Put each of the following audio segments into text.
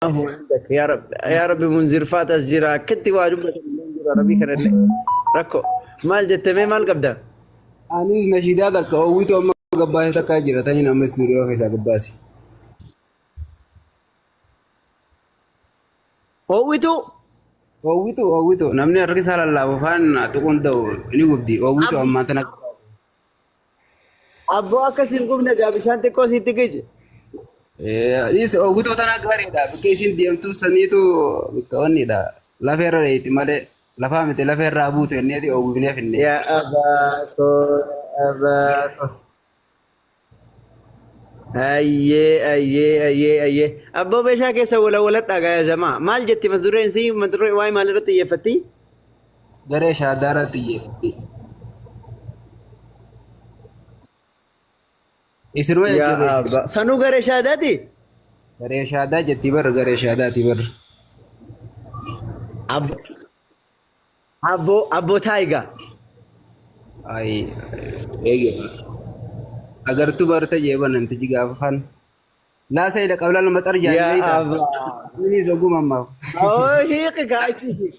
هو عندك يا رب يا رب منذر فات الزراعة كنت واجب منذر ربي كان ركو مال جتمي مال قبدا Anis nashiidaa takka hawwitu amma gabbaasee takkaa jira tani nama istuudiyoo keessaa gabbaase. هويتو Hawwitu namni harki isaa lallaabu faan tuquun ta'u ni gubdi. Hawwitu أب ammaa tana أبو أكسين قمنا جاب شانتي كوسي تيجي dhiis hawwitu tana gaariidha. Bakka isiin deemtu saniitu bakka wanniidha. Lafeerra reeti malee lafaa miti lafeerraa buutu jenneeti hawwifnee finne. يا أباكو أباكو أيه أبو بيشا كيسا ولا تاقا يا جماعة مال جتي مدرين سي مدرين واي مال رتي يفتي Garee shaadaara xiyyeeffate. Isinuma يا jajjabeessi. أبا سنو غير شهادتي Garee shaadaa jetti bar garee shaadaati bar. أب أبو تايغا Ay eege agartuu barta jeeban namtichi gaafa kan laasa ida qabla lama xarjaa يا beeyta. أبا Inni soguma ammaaf. أوه هيك كايسي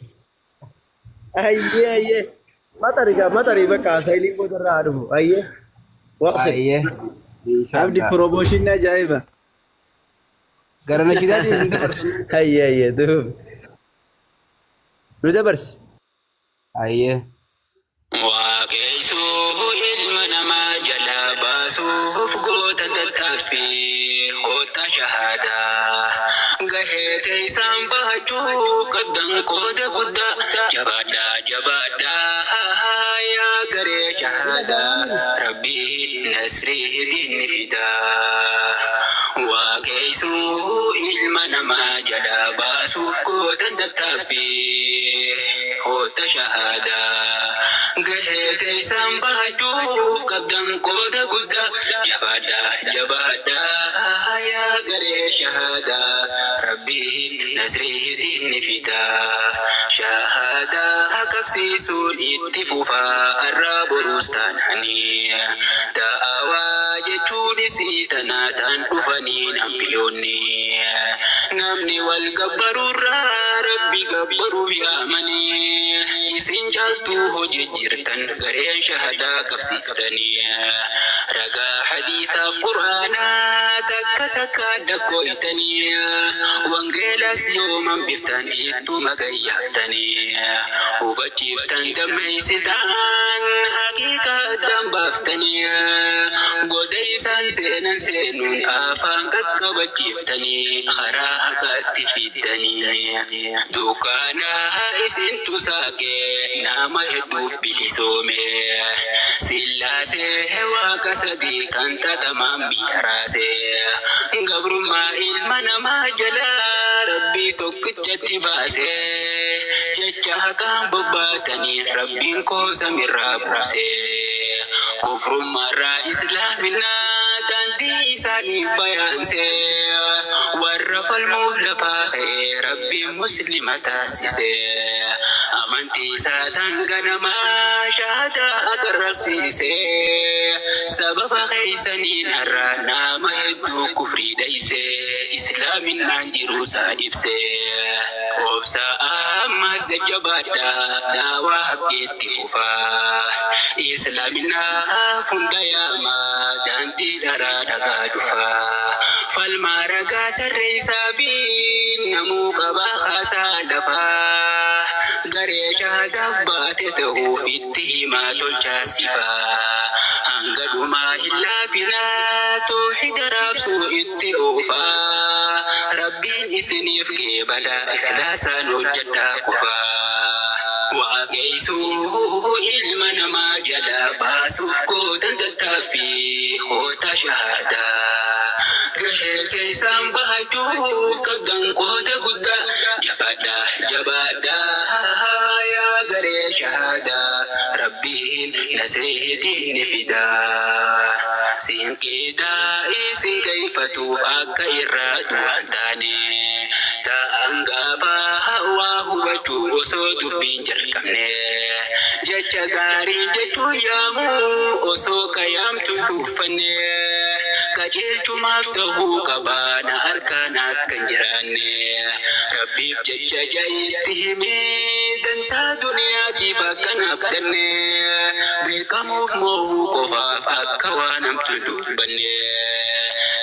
أيه ما طريقة كاسيلي بدر عارفه أيه واقصد Ayyee. عبدي Inshallah. بروموشن جايبه Gara nashiidaatiin isin dabarsan. أيه دوب ندبرس Ayyee. Waaqessuuf ilma namaa jalaa baasuuf goota tattaaffii hoota shahaadaa gahee teessaan bahachuuf qabdan qooda guddaa jabaadhaa yaa garee shahaadaa rabbii nasriitiin ni fidaa. Waaqessuuf ilma namaa jalaa baasuuf goota tattaaffii hoota shahaadaa. Gahee teessaan bahachuuf qabdan qooda guddaa jabaadhaa yaa garee shahaadaa rabbiin nasriitiin ni fidaa. Shahaadaa qabsiisuun itti fufaa arraa boruus taananii da'awaa jechuunis tanaa taan dhufanii nambiyoonni namni wal gabbarurraa rabbi gabbaruuf yaamanii isin caaltuu hojii jirtan gareen shahadaa qabsiiftanii ragaa hadiisaaf quraanaa takka takka dakkooytanii wangeelas yooman biftan ittuma gayyaaftanii hubachiiftan dammeeysitaan haqiiqaa dambaaftanii goda isaan seenan seenuun afaan qaqqabachiiftanii karaa haqaatti fiddanii dukkaanaa isintu saaqee nama hedduu bilisoome sillaasee waaqa sadii kan xaxamaan biyya raasee gabrummaa ilma namaa jalaa rabbii tokkichatti baasee jecha haqaan bobbaatanii rabbiin koosamirraa buusee kufrummaarraa islaaminaa daandii isaanii bayaansee warra falmuuf lafaa ka'ee rabbiin muslima taasisee amantii isaa tan ganamaa shahaadaa agarsiisee sababa keeysaniin har'a nama hedduu kufrii dheeysee islaaminaan jiruu isaa ibsee obsa ammas jajjabaadhaa daawaa haqeetti kufaa islaaminaaf hunda yaamaa daandii dharaa dhagaa dhufaa falmaa ragaa tarreessaa fi namuu qabaa haasaa lafaa garee shahadaaf baate ta'uuf itti himaa tolchaa sifaa hanga dhumaa hin laafinaa toohida raabsuu itti oofaa rabbiin isiniif qeebalaa ikhlaasaan hojjedhaa kufaa waaqeessuu ilma namaa jalaa baasuuf gootan tattaaffii hoota shahaadaa gahee keessaan bahachuuf qabdan qooda guddaa jabaadhaa yaa garee shahaadaa rabbiin nasriitiin ni fidaa siinqiidhaa isin keeyfatu akka irraa du'an taane ta'an gaafa waa hubachuu osoo dubbiin jalqabne jecha gaariin jechuu yaamuu osoo kayaamtu tuffanne qajeelchu maaf ta'uu qaba na arkaan akkan jiraanne rabbiif jecha ja'itti himee dantaa duniyaatiif akkan abdanne beekamuuf moohuu qofaaf akka waan hamtu dubbanne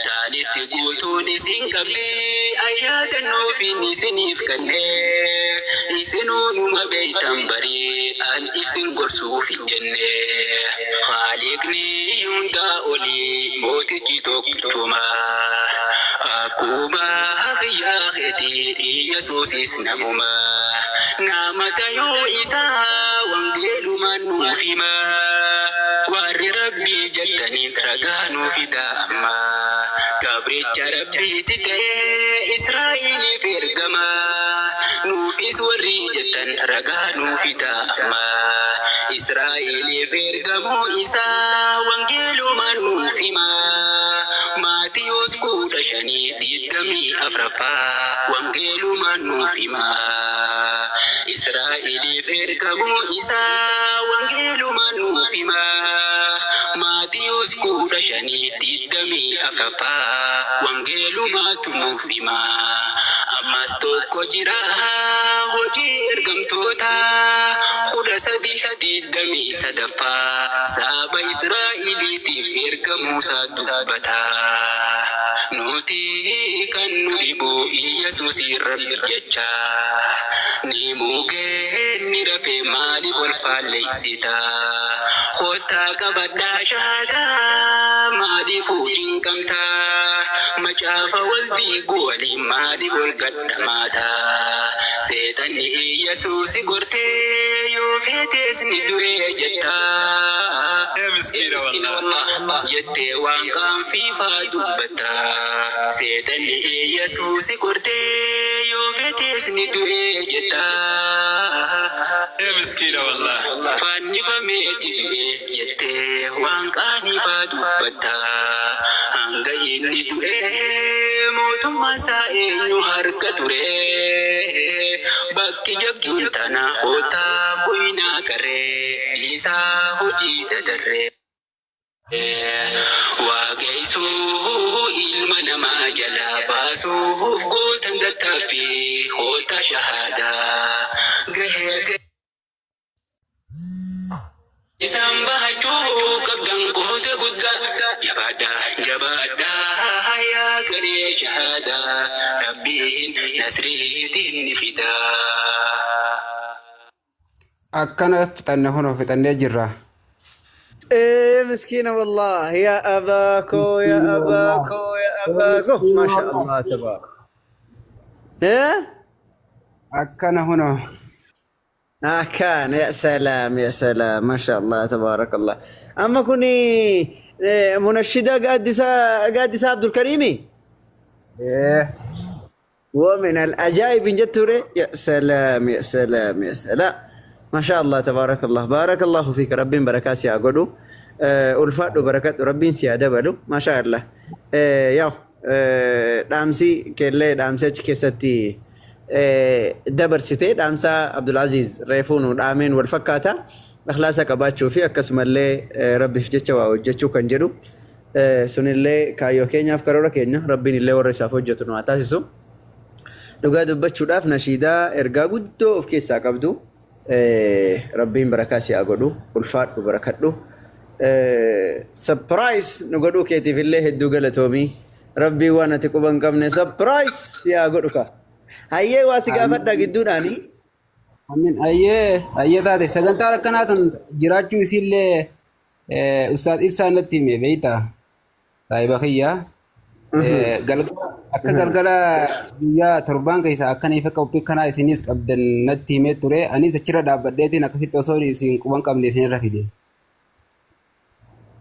taanitti guutuun isin qabdee ayyaadannoofiin isiniif kannee isinuunuma beeytan barii an isin gorsuuf hin jenne haaliqni hundaa olii mootichi tokkichuma akkuma haqiyyaa keetii Yesuusis namuma nama tayuu isaa wangeelumaan nuuf hima warri rabbii jettaniin ragaa nuuf hida amma gabricha rabbiitti ta'ee Israa'eliif ergama nuufis warri jettan ragaa nuuf hida amma Israa'eliif ergamuu isaa wangeelumaan nuuf hima Maatiyos 15:24 wangeelumaan nuuf hima Israa'eliif ergamuu isaa wangeelumaan nuuf hima Maatiyos 15:24 wangeelumaatu nuuf hima ammas tokko jira hojii ergamtoota 13:23 saba Israa'eliitiif ergamuusaa dubbata nuti kan nu dhibu Yesuusin rabbi jecha ni mugeen ni rafee maaliif wal faalleessita kottaa qabadhaa shahaadaa maaliif hojiin qabta macaafa wal diiguu waliin maaliif wal gadhamaata seexanni Yesuusi gortee yoo feetes ni duree jetta miskiina wallah jettee waan qaanfiifaa dubbata seexanni Yesuusi gortee yoo feetes ni duree jetta miskiina wallah fannifameeti du'ee jettee waan qaanfiifaa dubbata hanga inni du'ee mootummaa isaa eenyu harka ture bakki jabduun tana hootaa bu'inaa qaree isaa hojii dadarree waaqeessuu ilma namaa jalaa baasuuf gootan tattaaffii hootaa shahaadaa gahee isaan bahachuu qabdan qooda guddaa jabaadhaa yaa garee shahaadaa rabbiin nasriitiin ni fidaa. akkana fixanne hono fixannee jirra. مسكينة والله يا أباكو يا أباكو يا أباكو ما شاء الله تبارك akkana hono كان يا سلام يا سلام ما شاء الله تبارك الله أما كوني منشدة قادسة عبد الكريمي ومن العجائب جتوري يا سلام يا سلام يا سلام ما شاء الله تبارك الله بارك الله فيك ربي بركات يا قدو ألفات وبركات ربي سيادة بدو ما شاء الله ياو دامسي كله دامسي كيستي dabarsitee dhaamsa Abdulaziz reefuun dhaameen wal fakkaata ikhlaasa qabaachuu fi akkasumallee rabbiif jecha waa hojjechuu kan jedhu sunillee kaayyoo keenyaaf karoora keenya rabbiin illee warra isaaf hojjetu nu haa taasisu dhugaa dubbachuudhaaf nashiidaa ergaa guddoo of keessaa qabdu rabbiin barakaa si haa godhu ulfaadhu barakadhu surprise nu godhuu keetiif illee hedduu galatoomii rabbii waan ati quban qabne surprise si haa godhu ka hayyee waa si gaafadha gidduudhaani. Amin hayyee taate sagantaa akkanaatan jiraachuu isiillee ustaad ibsaa natti hime beeyta saahiba kiyyaa akka galgala guyyaa torbaan keessa akkaniif akka qophii kanaa isinis qabdan natti himee ture anis achirra dhaabbadheetiin akkasitti osoo isin quban qabne isinirra fide.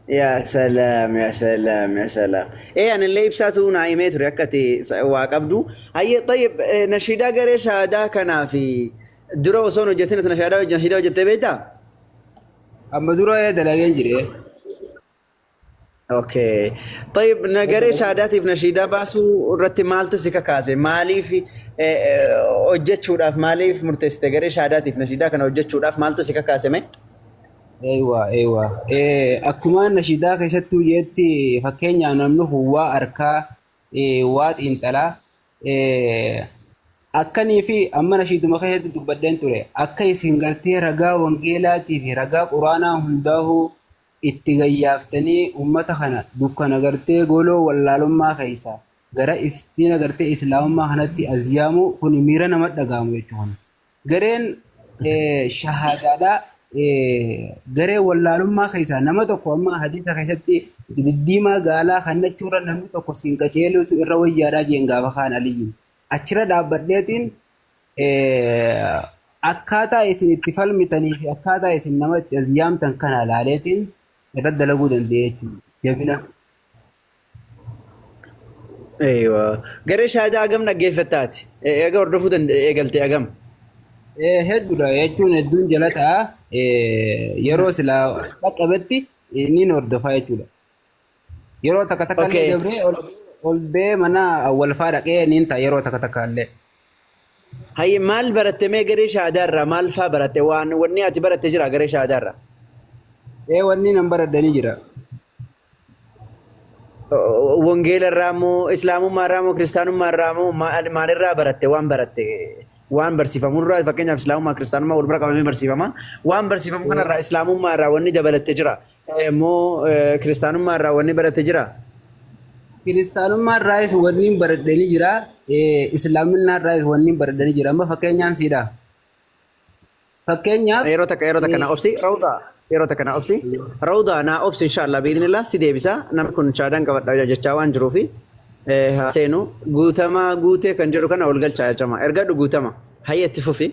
يا سلام يا سلام يا سلام ايه انا اللي بساتو نايمت ركتي واقبدو هي طيب نشيدا غير شهاده كان في درو سونو جتنا نشيدا جت بيتا اما درو دلاغين جري اوكي طيب نغري شهاداتي في نشيدا باسو رتي مالتو سيكا كاسه مالي في اوجچوداف مالي في مرتسته غري شهاداتي في نشيدا كان اوجچوداف مالتو سيكا كاسه مي Eewa, eewa. Akkuma nashiidaa keessattuu jeetti fakkeenyaaf namni huwwaa harkaa waa xiinxalaa akkanii fi amma nashiiduma keessatti dubbadheen ture akka isin gartee ragaa wangeelaatii fi ragaa quraanaa hundaa'uu itti gayyaaftanii uummata kana dukkana gartee goloo wallaalummaa keessaa gara iftiina gartee islaamummaa kanatti azyaamu kun miira nama dhagaamu jechuudha. Gareen shahaadaadhaa garee wallaalummaa keessaa nama tokko amma hadiisa keessatti diddiimaa gaalaa kannachuurra namni tokko siin qaceeluutu irra wayyaadhaa jeen gaafa kaan aliyyi achirra dhaabbadheetiin akkaataa isin itti falmitanii fi akkaataa isin nama itti azyaamtan kana ilaaleetiin irra dalaguu danda'e jechuudha jabina. Garee shahaadaa agam dhaggeeffattaati? Egaa hordofuu eegalte agam? Hedduudha jechuun hedduun jala ta'a yeroo silaa dhaqqabetti niin hordofaa jechuudha. Yeroo takka takka illee dabree ol bee mana walfaa dhaqee niin ta'a yeroo takka takka illee. Hayyi maal baratte mee garee shahaadaarraa maal faa baratte waan wanni ati baratte jira garee shahaadaarraa? Wanni nan baradhanii jira. Wangeelarraa moo islaamummaarraa moo kiristaanummaarraa moo maalirraa baratte waan baratte? Waan barsiifamurraa fakkeenyaaf islaamummaa kiristaanummaa wal bira qabamee barsiifama. Waan barsiifamu kanarraa islaamummaarraa wanni dabalatte jira moo kiristaanummaarraa wanni baratte jira? Kiristaanummaarraayis wanni baradhanii jira. Islaaminaarraayis wanni baradhanii jira. Amma fakkeenyaan siidha. Fakkeenyaaf yeroo takka na obsi rawdaa yeroo takka na obsi rawdaa na obsi inshallah biidnillah si deebisa namni kun shaadaan qabadha jechaa waan jiruufi seenu guutamaa guutee kan jedhu kana ol galchaa jechama erga guutama hayya itti fufi.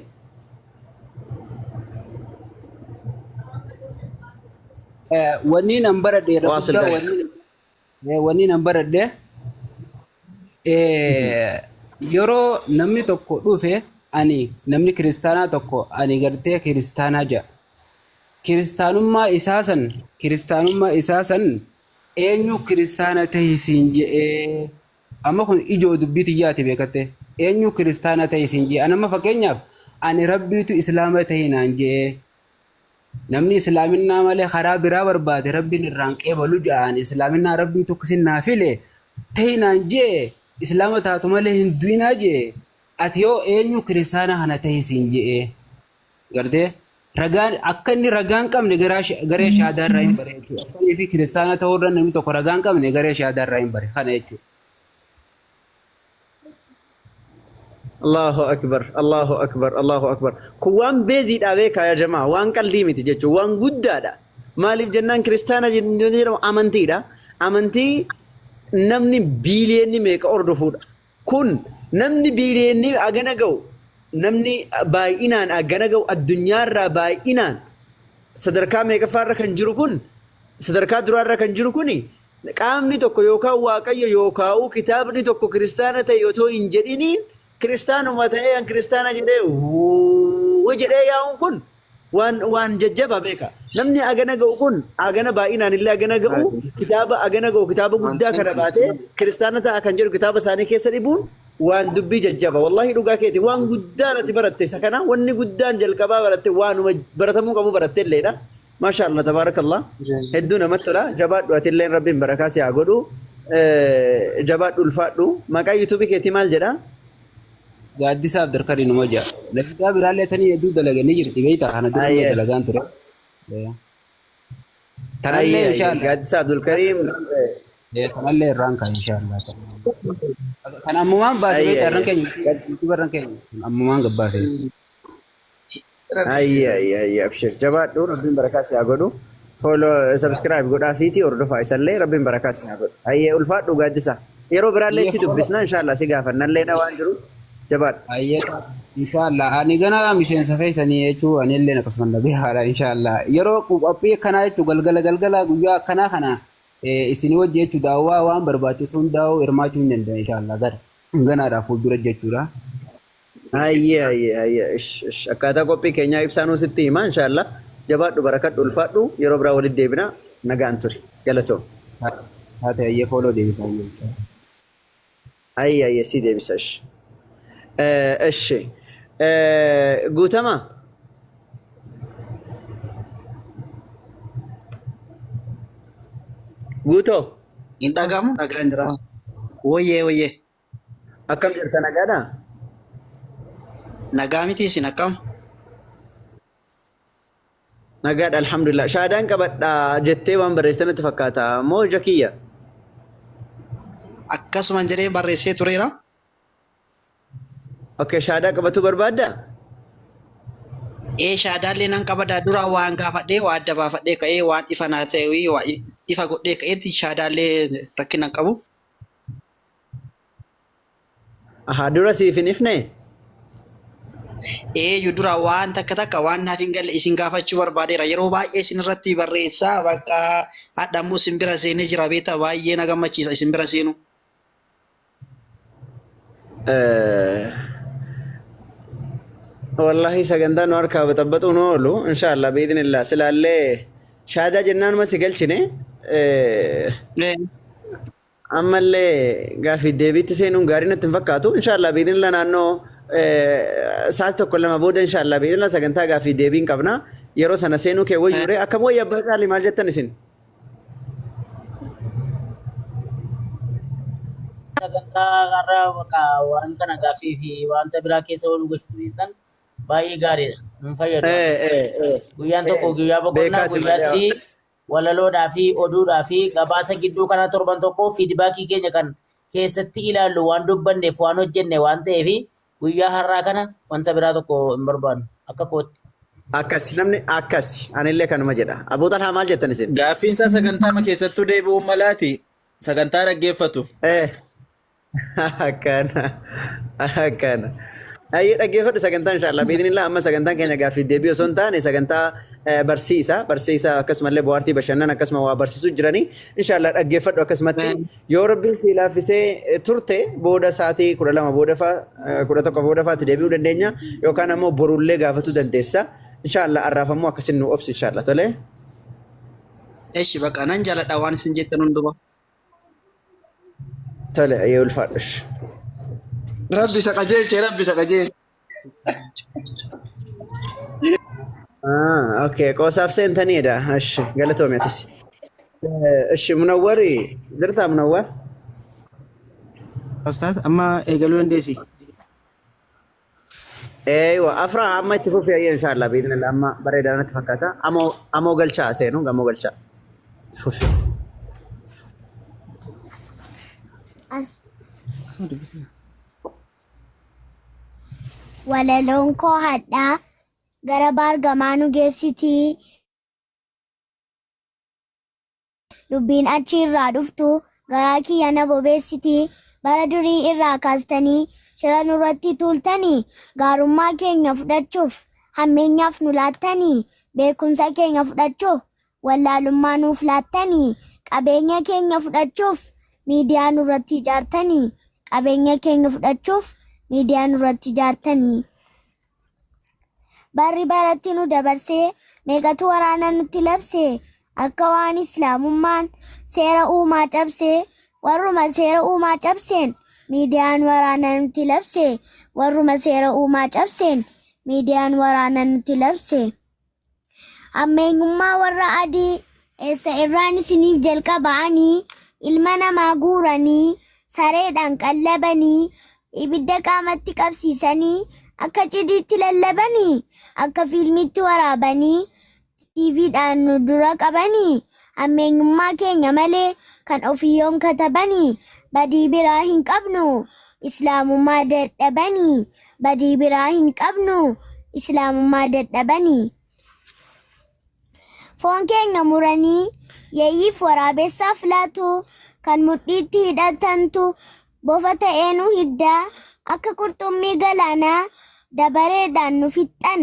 Wanni nan baradhe wanni nan baradhe yeroo namni tokko dhufe ani namni kiristaanaa tokko ani gartee kiristaanaa jira. Kiristaanummaa isaa san eenyu kiristaana ta'isiin jedhee amma kun ijoo dubbii xiyyaati beekatte eenyu kiristaana ta'isiin jedhee anamma fakkeenyaaf ani rabbiitu islaama ta'inaan jedhee namni islaaminaa malee karaa biraa barbaade rabbiin irraan qeebalu jedhaan islaaminaa rabbiitu akkasiin naa file ta'inaan jedhee islaama taatu malee hin du'inaa jedhee ati yoo eenyu kiristaana kana ta'isiin jedhee gartee ragaan akka inni ragaan qabne garee shahaadaa irraa hin bare jechuudha. Akkanii fi kiristaana ta'uurra namni tokko ragaan qabne garee shahaadaa irraa hin bare kana jechuudha. Allahu akbar, Allahu akbar, Allahu akbar. Kun waan beeziidhaa beekaa yaa jamaa waan qalbii miti jechuudha waan guddaadha. Maaliif jennaan kiristaana jedhamu amantiidha. Amantii namni biiliyoonni meeqa hordofuudha. Kun namni biiliyoonni agana ga'u namni baay'inaan agana ga'u addunyaarraa baay'inaan sadarkaa meeqaffaarra kan jiru kun sadarkaa duraarra kan jiru kuni qaamni tokko yookaan waaqayyo yookaan kitaabni tokko kiristaana ta'e otoo hin jedhiniin kiristaanuma ta'ee an kiristaana jedhee yaa'uun kun waan jajjaba beeka. Namni agana ga'u kun agana baay'inaan illee agana ga'u kitaaba agana ga'u kitaaba guddaa kana baatee kiristaana ta'a kan jedhu kitaaba isaanii keessa dhibuun waan dubbii jajjaba wallahi dhugaa keeti waan guddaan ati baratte isa kana wanni guddaan jalqabaa baratte waanuma baratamuu qabu baratte illeedha. Maashaallah tabaarakallah hedduu namatti tola jabaadhu ati illee rabbiin barakaa si haa godhu jabaadhu ulfaadhu maqaa yuutuubii keetii maal jedha? Gaaddisaa Abdulkarii numa jira. Daqiiqaa biraallee tanii hedduu dalaganii jirti beektaa kana dura dalagaan ture. Tanallee inshallah Gaaddisaa Abdulkarii tanallee irraan kan inshallah. Kan ammumaan baasee beektaa irraan keenya yuutuubii irraan keenya ammumaan gabbaasee. Abshir jabaadhu rabbiin barakaa si haa godhu. Follow subscribe godhaa fiitii hordofaa isallee rabbiin barakaa si haa godhu. Hayyee ulfaadhu Gaaddisaa. Yeroo biraallee si dubbisna inshallah si gaafannallee waan jiru. Jabaad. Ayyee inshallah ani gana miseensa feesanii jechuun ani illee akkasuma nabii haala inshallah yeroo qophii akkanaa jechuun galgala guyyaa akkanaa kana isin wajji jechuun daawwaa waan barbaachisu hundaa'u hirmaachuu hin danda'u inshallah ganaadhaaf fuuldura jechuudha. Ayyee akkaataa qophii keenyaa ibsaanuu sitti hima inshallah jabaadhu barakadhu ulfaadhu yeroo biraa walitti deebina nagaan turi galatoo. Haa ta'e ayyee fooloo deebisaa ayyee si deebisa እሺ ጉተማ Guutoo Hin dhagahamu dhagaan jira. Woyyee. akkam jirta nagaadha? Nagaa miti isin akkam? Nagaadha alhamdulillah. Shaadaan qabadha jettee waan barreessitanitti fakkaata moo jakiyya? Akkasuman jedhee barreessee tureera. Okay, shaadaa qabatuu barbaadda? Shaadaallee nan qabada dura waan gaafadhee waa adda baafadhee ka'ee waan ifa naa ta'e waa ifa godhee ka'eetti shaadaallee rakkina hin qabu. Ahaa dura siif hin ifne? Yu dura waan takka waan naaf hin galle isin gaafachuu barbaadeera. Yeroo baay'ee isin irratti barreessaa bakka hadhamuu isin bira seenee jira beeta baay'ee na gammachiisa isin bira seenu. Wallahi sagantaa nu harkaa baxabbatu nu oolu inshallah biidhnillah silaallee shaadaa jennaan ma si galchine ammallee gaafii deebiitti seenuun gaarii natti hin fakkaatu inshallah biidhnillah naannoo sa'aatii tokko lama booda inshallah biidhnillah sagantaa gaafii deebiin qabna yeroo sana seenuu kee wayyuure akkam wayya abbaa caalii maal jettan isin? Sagantaa har'a waan kana gaafii fi wanta biraa keessa oolu gochuudhaan baay'ee gaariidha. Nun fayyadu. Guyyaan tokko guyyaa boqonnaa guyyaatti walaloodhaa fi oduudhaa fi gabaasa gidduu kana torban tokko fiidbaakii keenya kan keessatti ilaallu waan dubbanneef waan hojjenne waan ta'eef guyyaa har'aa kana wanta biraa tokko hin barbaannu akka kootti. Akkas namni akkas anillee kanuma jedha. Abootaan haa maal jettan isin? Gaaffiinsa sagantaa keessattuu deebi'uun malaati sagantaa dhaggeeffatu. Akkana. Ayyee dhaggeeffadhu sagantaa inshallah biidhnillah amma sagantaan keenya gaafii deebii osoo hin taane sagantaa barsiisa akkasumallee bohaartii bashannana akkasuma waa barsiisuu jiranii inshallah dhaggeeffadhu akkasumatti yoo rabbiin si laaffisee turte booda sa'aatii 12 booda fa'aa 11 booda fa'aatti deebi'uu dandeenya yookaan ammoo borullee gaafatuu dandeessa inshallah arraafammoo akkasin nu obsi inshallah tole. Eeshi bakka nan jaaladha waan isin jettan hundumaa. Tole ayyee ulfaadhush. Rabbi isa qajeelche. Okay, qoosaaf seentaniidha. Ashi galatoomi atis. Ashi munawwari jirtaa munawwar? Ustaz amma eegaluu dandeessi. Eeywa afra amma itti fufi ayyee inshallah biidhnillah amma bareedaa natti fakkaata. Amoo galchaa seenu gamoo galchaa. Fufi. Walaloon koo hadhaa gara baargamaa nu geessiti. Dubbiin achi irraa dhuftu garaa kiyya na bobeessiti. Bara durii irraa kaastanii shira nurratti tuultanii gaarummaa keenya fudhachuuf hammeenyaaf nu laattanii beekumsa keenya fudhachuuf wallaalummaa nuuf laattanii qabeenya keenya fudhachuuf miidiyaa nurratti ijaartanii qabeenya keenya fudhachuuf miidiyaa nurratti ijaartanii. Barri baratti nu dabarsee meeqatu waraana nutti labsee akka waan islaamummaan seera uumaa cabsee warruma seera uumaa cabseen miidiyaan waraana nutti labsee warruma seera uumaa cabseen miidiyaan waraana nutti labsee. Ammeenyummaa warra adii eessa irraan isiniif jalqaba'anii ilma namaa guuranii sareedhaan qallabanii ibidda qaamatti qabsiisanii akka cidiitti lallabanii akka fiilmitti waraabanii tiiviidhaan nu dura qabanii ammeenyummaa keenya malee kan ofiyyoon katabanii badii biraa hin qabnu islaamummaa dadhabanii badii biraa hin qabnu islaamummaa dadhabanii. Foon keenya muranii yeeyyiif waraabessaaf laatu kan mudhiitti hidhatantu bofa ta'ee nu hiddaa akka qurxummii galaanaa dabareedhaan nu fixxan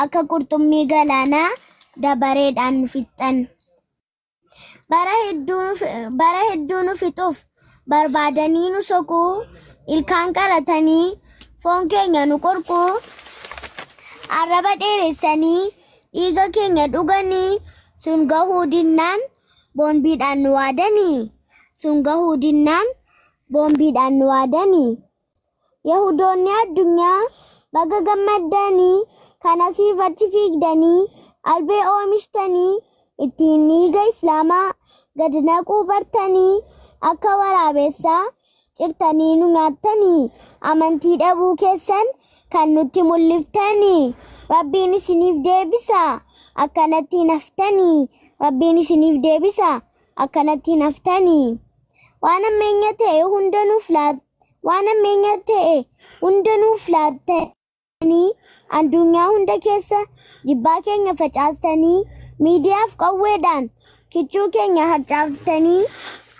akka qurxummii galaanaa dabareedhaan nu fixxan. Bara hedduu nu fixuuf barbaadanii nu soquu ilkaan qaratanii foon keenya nu qorquu arraba dheeressanii dhiiga keenya dhuganii sun gahuu dinnaan boombiidhaan nu waadanii sun gahuu dinnaan boombiidhaan nu waadanii. Yahudoonni addunyaa baga gammaddanii kan asiif achi fiigdanii albee oomishtanii ittiin dhiiga islaamaa gad naquu bartanii akka waraabessaa cirtanii nu nyaattanii amantii dhabuu keessan kan nutti mul'iftanii rabbiin isiniif deebisa akkanatti naftanii rabbiin isiniif deebisa akkanatti naftanii waan ammeenya ta'e hundanuuf laattanii addunyaa hunda keessa jibbaa keenya facaastanii miidiyaaf qawweedhaan kichuu keenya harcaaftanii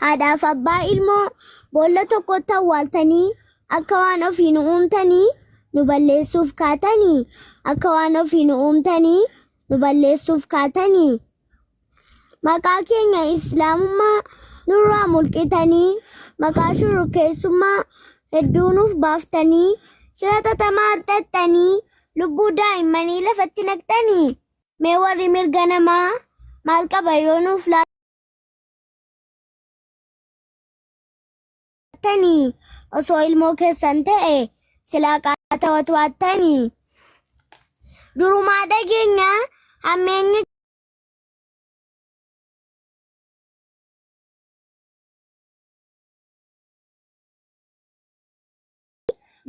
haadhaaf abbaa ilmoo boolla tokkotti awwaaltanii akka waan ofii nu uumtanii nu balleessuuf kaatanii akka waan ofii nu uumtanii nu balleessuuf kaatanii maqaa keenya islaamummaa nurraa mulqitanii maqaa shororkeessummaa hedduu nuuf baaftanii shira xaxamaa harxaxxanii lubbuu daa'immanii lafatti naqxanii mee warri mirga namaa maal qaba yoo nuuf laattanii osoo ilmoo keessan ta'e silaa qaatawatu waattanii durumaa dhageenya hammeenya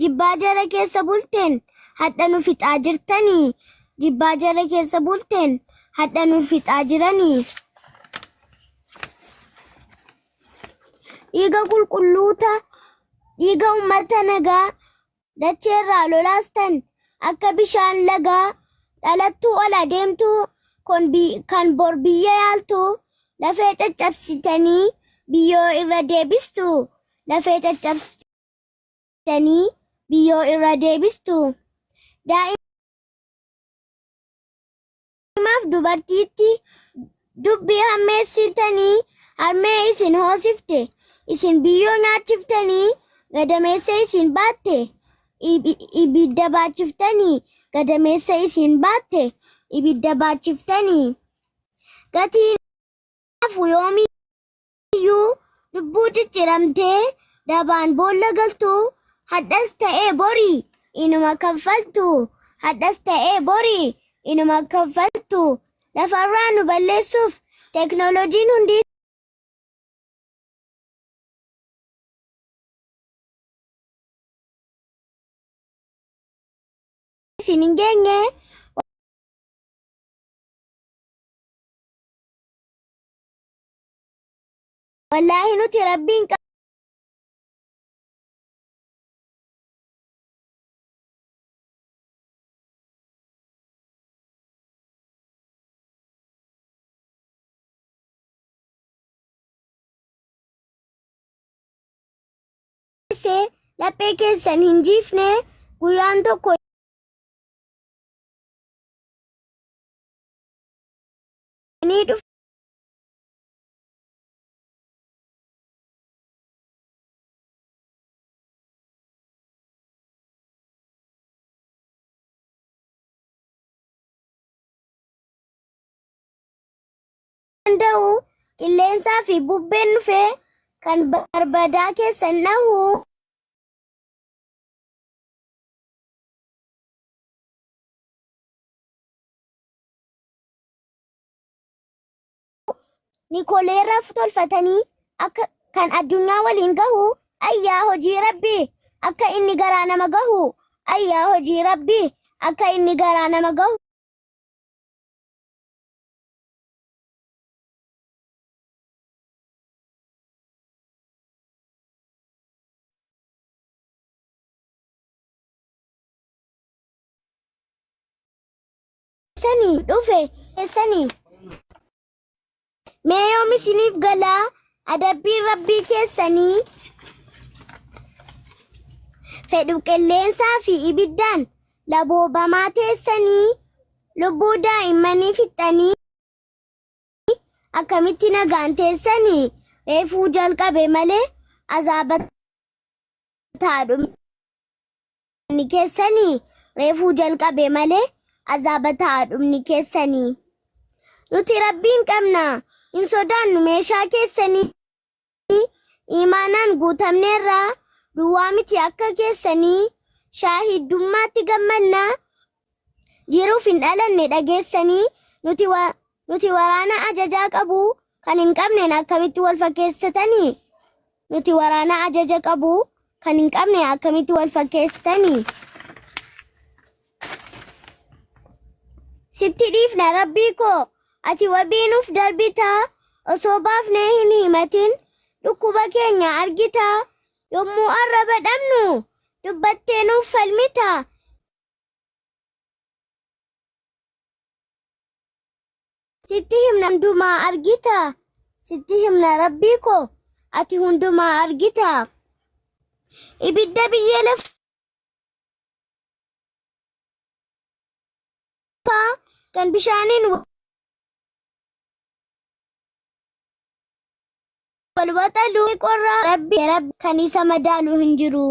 jibbaa jara keessa bulteen hadha nu fixaa jirtanii jibbaa jara keessa bulteen hadha nu fixaa jiranii dhiiga qulqulluuta dhiiga ummata nagaa dacheerraa lolaastan akka bishaan lagaa dhalattuu ol adeemtuu kan bor biyya yaaltu lafee caccabsitanii biyyoo irra deebistu lafee caccabsitanii biyyoo irra deebistu daa'imaaf dubartiitti dubbii hammeessitanii harmee isin hoosifte isin biyyoo nyaachiftanii gadameessa isin baatte ibidda baachiftanii gadameessa isin baatte ibidda baachiftanii gatiin hafu yoomiyyuu lubbuu cicciramtee dabaan boolla galtuu hadhas ta'ee borii inuma kaffaltu hadhas ta'ee borii inuma kaffaltu lafarraa nu balleessuuf teknooloojiin hundi isin hin geenye wallaahi nuti rabbiin laphee keessan hin jiifne guyyaan tokko ni dhufa. Danda'u qilleensaa fi bubbeen dhufee kan barbadaa keessan dhahu Nikoleerraaf tolfatanii akka kan addunyaa waliin gahu ayyaa hojii rabbii akka inni garaa nama gahu ayyaa hojii rabbii akka inni garaa nama gahu. Sanii dhufe sanii. Mee yoom isiniif galaa adabbiin rabbii keessanii fedhu qilleensaa fi ibiddaan laboobamaa teessanii lubbuu daa'immanii fixxanii akkamitti nagaan teessanii reefuu jalqabe malee azaabataa dhumni keessanii reefuu jalqabe malee azaabataa dhumni keessanii nuti rabbiin qabna. In sodaannu meeshaa keessanii imaanaan guutamneerraa duwwaa miti akka keessanii shaahidummaatti gammannaa jiruuf hin dhalanne dhageessanii nuti waraana ajajaa qabu kan hin qabneen akkamitti wal fakkeessitanii? Nuti waraana ajaja qabu kan hin qabne akkamitti wal fakkeessitanii? Sitti dhiifna rabbii koo ati wabii nuuf darbitaa osoo baafnee hin himatin dhukkuba keenya argitaa yommuu arraba dhabnu dubbattee nuuf falmitaa. Sitti himna hundumaa argitaa. Sitti himna rabbii koo ati hundumaa argitaa. Ibidda biyya lafaa kan bishaaniin wal waxaluu qorraa rabbi kan isa madaalu hin jiru.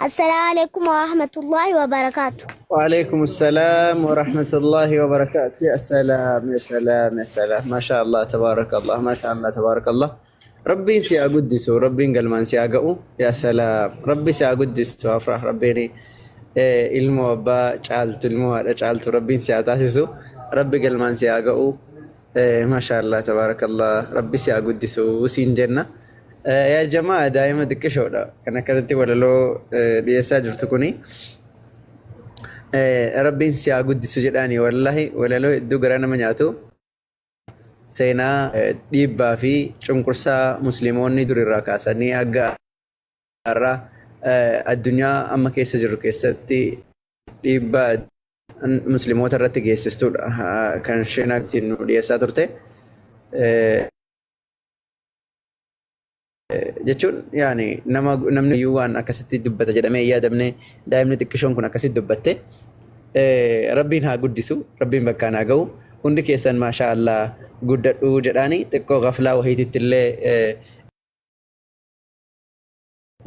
Assalaamu alaikum wa rahmatullahi wa barakatuh. وعليكم السلام ورحمة الله وبركاته. يا سلام يا سلام يا سلام، ما شاء الله تبارك الله، ما شاء الله تبارك الله. ربي سيأقدسه، ربي قلمان سيأقعه. يا سلام، ربي سيأقدسه أفرح ربيني ilmo abbaa caaltu ilmo haadha caaltu rabbiin si haa taasisu, rabbi galmaan si haa ga'u. Maashaallah tabaarakallah, rabbi si haa guddisu siin jenna. Yaa jamaa daa'ima xiqqishoodha kan akkanatti walaloo dhiyeessaa jirtu kuni. Rabbiin si haa guddisu jedhaani wallahi walaloo hedduu garaa nama nyaatu. Seenaa dhiibbaa fi cunqursaa musliimoonni durirraa kaasanii hanga har'aa addunyaa amma keessa jiru keessatti dhiibbaa musliimoota irratti geessistudha kan isheen ittiin nu dhiyeessaa turte. Jechuun yaani namni iyyuu waan akkasitti dubbata jedhamee yaadamne daa'imni xiqqishoon kun akkasitti dubbatte rabbiin haa guddisu, rabbiin bakkaan haa ga'u. Hundi keessan maashaa Allah guddadhu jedhaani xiqqoo gaflaa wahiititti illee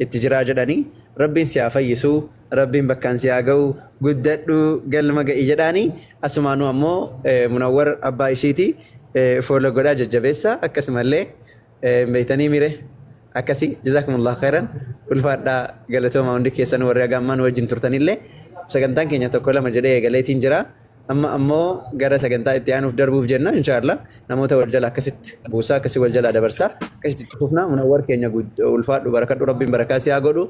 itti jiraa jedhanii rabbiin si haa fayyisu, rabbiin bakkaan si haa ga'u, guddadhu galma ga'i jedhaanii asumaanuu ammoo Munawwar abbaa ishiiti fuula godhaa jajjabeessa akkasumallee beeytanii mire akkasii jazakumullahu khairan ulfaadhaa galatooma hundi keessan warri hagammaan wajjin turtanillee sagantaan keenya tokko lama jedhee eegaleetiin jira. Amma ammoo gara sagantaa itti aanuuf darbuuf jenna inshallah namoota wal jala akkasitti buusaa akkasii wal jala dabarsaa akkasitti itti fufna. Munawwar keenya ulfaadhu barakadhu rabbiin barakaa si haa godhu.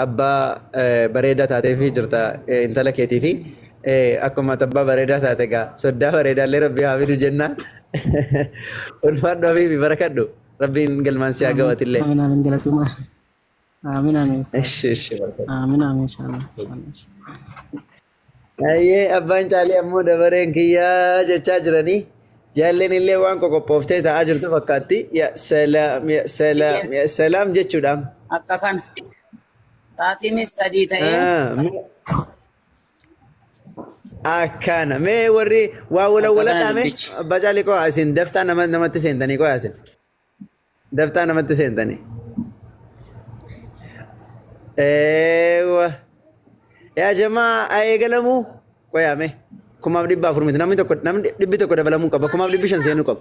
Abbaa bareedaa taateefi jirta intala keetii fi akkuma abbaa bareedaa taate egaa soddaa bareedaallee rabbi haa fidu jenna. Ulfaadhu habiibi barakadhu rabbiin galmaan si haa ga'atillee. Amiin amiin galatuma. Amiin amiin. Eshi barakadhu. Amiin amiin inshallah. Ayyee abbaan caalii ammoo dabareen kiyyaa jechaa jiranii jaalleen illee waan qoqophooftee ta'aa jirtu fakkaatti. Ya salaam jechuudhaan. Akka kana taatiinis sadii ta'ee akkana mee warri waa wala dhaame abbaa caalii koo asin daftaa namatti seentanii koo asin daftaa namatti seentanii. Eewa. Yaa jamaa eegalamuu qoyaame kumaaf 400 miti namni tokko dabalamuu qaba kumaaf 500 seenuu qaba.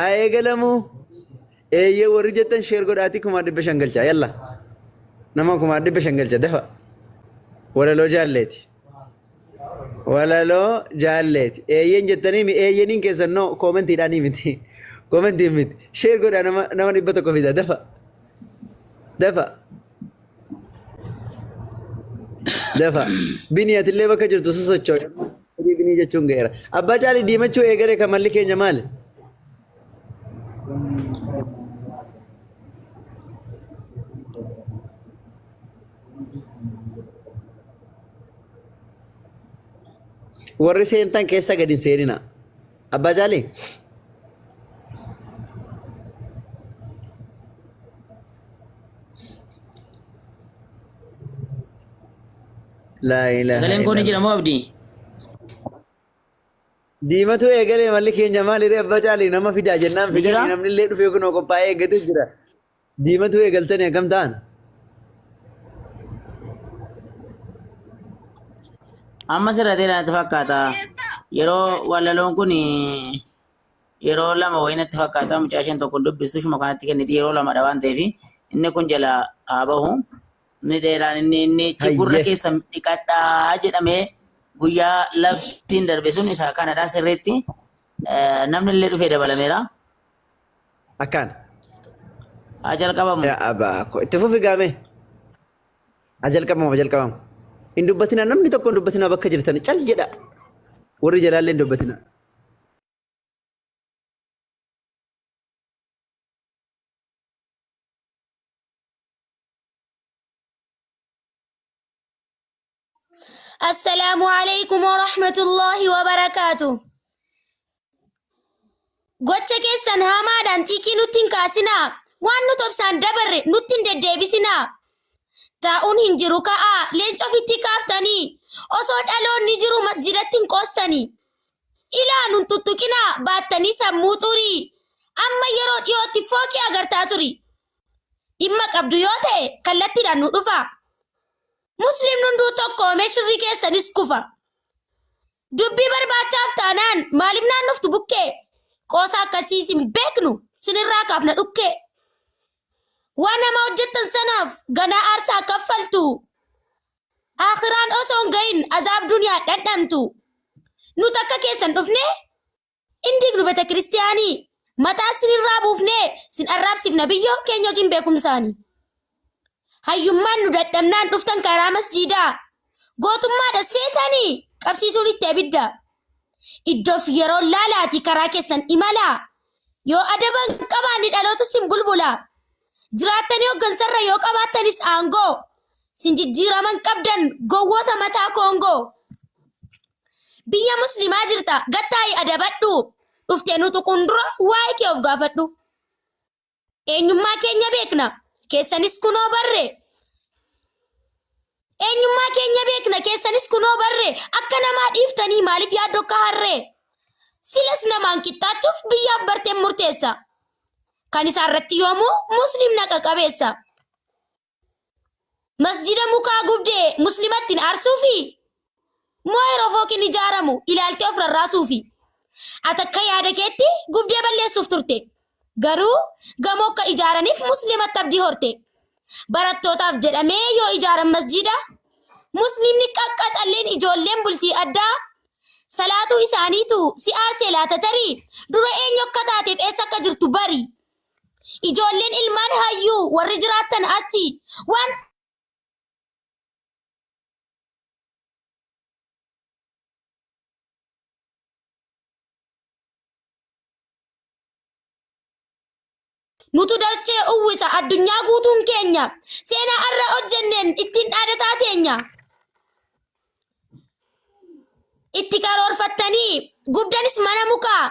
Eegalamuu eeyyee warri jettan sheer godhaatii kumaaf 500 galchaa yalla nama kumaaf 500 galcha dafa walaloo jaalleeti eeyyeen jettanii eeyyeniin keessan noo koomentiidhaanii miti koomentiin miti sheer godhaa nama 100 fida dafa biniyaat illee bakka jirtu sosochoodha. Binii jechuun ga'eera. Abbaa caalii diimachuu eegalee kan malli keenya maali? Warri seentan keessa gadi hin seenina. Abbaa caalii? Sagaleen kun jira moo abdii? Diimatu eegalee malli keenya maaliree abbaa caalii nama fidaa jennaan fidanii namni illee dhufee kunoo qophaa'ee eeggatu jira. Diimatu eegaltanii akkam ta'an? Amma sirratee natti fakkaata. Yeroo walaloon kun yeroo lama wayinatti fakkaata mucaa isheen tokko dubbistu shuma kanatti kenniti yeroo lamadha waan ta'eef inni kun jala haa bahu. Inni dheeraan inni gurra keessa dhiqadhaa jedhamee guyyaa labsiin darbe sun isa kanadhaa sirriitti namni illee dhufee dabalameera. Akkaan. Haa jalqabamu. Yaa abaa itti fufi gaame. Haa jalqabamu. Hin dubbatina namni tokko hin dubbatina bakka jirtan cal jedha. Warri jalaallee hin dubbatina. السلام عليكم ورحمة الله وبركاته. Gocha keessan hamaadhaan xiiqii nutti hin kaasinaa. Waan nu tobsaan dabarre nutti hin deddeebisinaa. Taa'uun hin jiru ka'aa leenca ofitti kaaftanii osoo dhaloonni jiru masjidatti hin qoostanii. Ilaanuun tuttuqinaa baattanii sammuu xurii. Amma yeroo dhiyootti fooqii agartaa turi. Dhimma qabdu yoo ta'e kallattiidhaan nu dhufa. Musliimni hunduu tokkoomee shirri keessanis kufa. Dubbii barbaachaaf taanaan maaliif naannoftu bukkee? Qoosa akkasiis hin beeknu sinirraa kaafna dhukkee. Waan nama hojjettan sanaaf ganaa aarsaa kaffaltu. Akhiraan osoo hin gahin azaab duniyaa dhandhamtu. Nuti akka keessan dhufnee indiignu bete kiristiyaanii mataa sinirraa buufnee sin arraabsifna biyyoo keenya hojiin beekumsaanii. Hayyummaan nu dadhabnaan dhuftan karaa masjiidaa. Gootummaadha seetanii qabsiisuun itti abidda. Iddoof yeroo laalaati karaa keessan imalaa. Yoo adaban qabaanni dhaloota sin bulbula. Jiraattanii hoggansarra yoo qabaattanis aangoo. Sin jijjiiraman qabdan gowwoota mataa koongoo. Biyya muslimaa jirta gattaayi adabadhu. Dhuftee nutu qundura waa'ee kee of gaafadhu. Eenyummaa keenya beekna. Keessanis kunoo barre. Eenyummaa keenya beekna keessanis kunoo barre akka namaa dhiiftanii maaliif yaaddoo akka harree. Silas namaan qixxaachuuf biyyaaf barteen murteessa. Kan isaarratti yoomuu musliimna qaqabeessa. Masjida mukaa gubdee muslimatti hin aarsuufi moo yeroo fooqiin ijaaramu ilaaltee of rarraasuufi. Ati akka yaada keetti gubdee balleessuuf turte. Garuu gamoo akka ijaaraniif muslimatti abdii horte. Barattootaaf jedhamee yoo ijaaran masjida muslimni qaqqaxalleen ijoolleen bultii addaa salaatuu isaaniitu si aarsee laata tarii dura eenyu akka taateef eessa akka jirtu bari. Ijoolleen ilmaan hayyuu warri jiraattan achi waan nutu dachee uwwisa addunyaa guutuun keenya seenaa arra hojjenneen ittiin dhaadataa teenya. Itti karoorfattanii gubdanis mana mukaa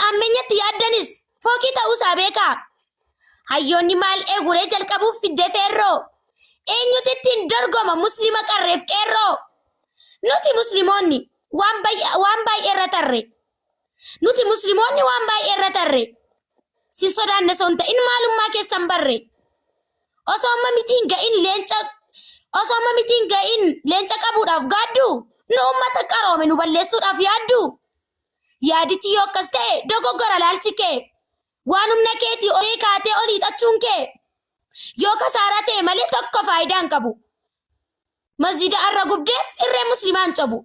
hammeenyatti yaaddanis fooqii ta'uusaa beekaa. Hayyoonni maal eeguree jalqabuuf fidde feerroo. Eenyutu ittiin dorgoma muslima qarreef qeerroo. Nuti muslimoonni waan baay'ee irra tarre. Nuti muslimoonni waan baay'ee irra tarre. Si sodaanne son ta'in maalummaa keessan barre. Osoo amma mitiin ga'in leenca qabuudhaaf gaaddu nu ummata qaroome nu balleessuudhaaf yaaddu. Yaadichi yoo akkas ta'e dogoggora laalchi kee. Waan humna keetii olii kaatee olii hiixachuun kee. Yoo kasaaraa ta'e malee tokko faayidaa hin qabu. Masjida arra gubdeef irree muslimaan cabu.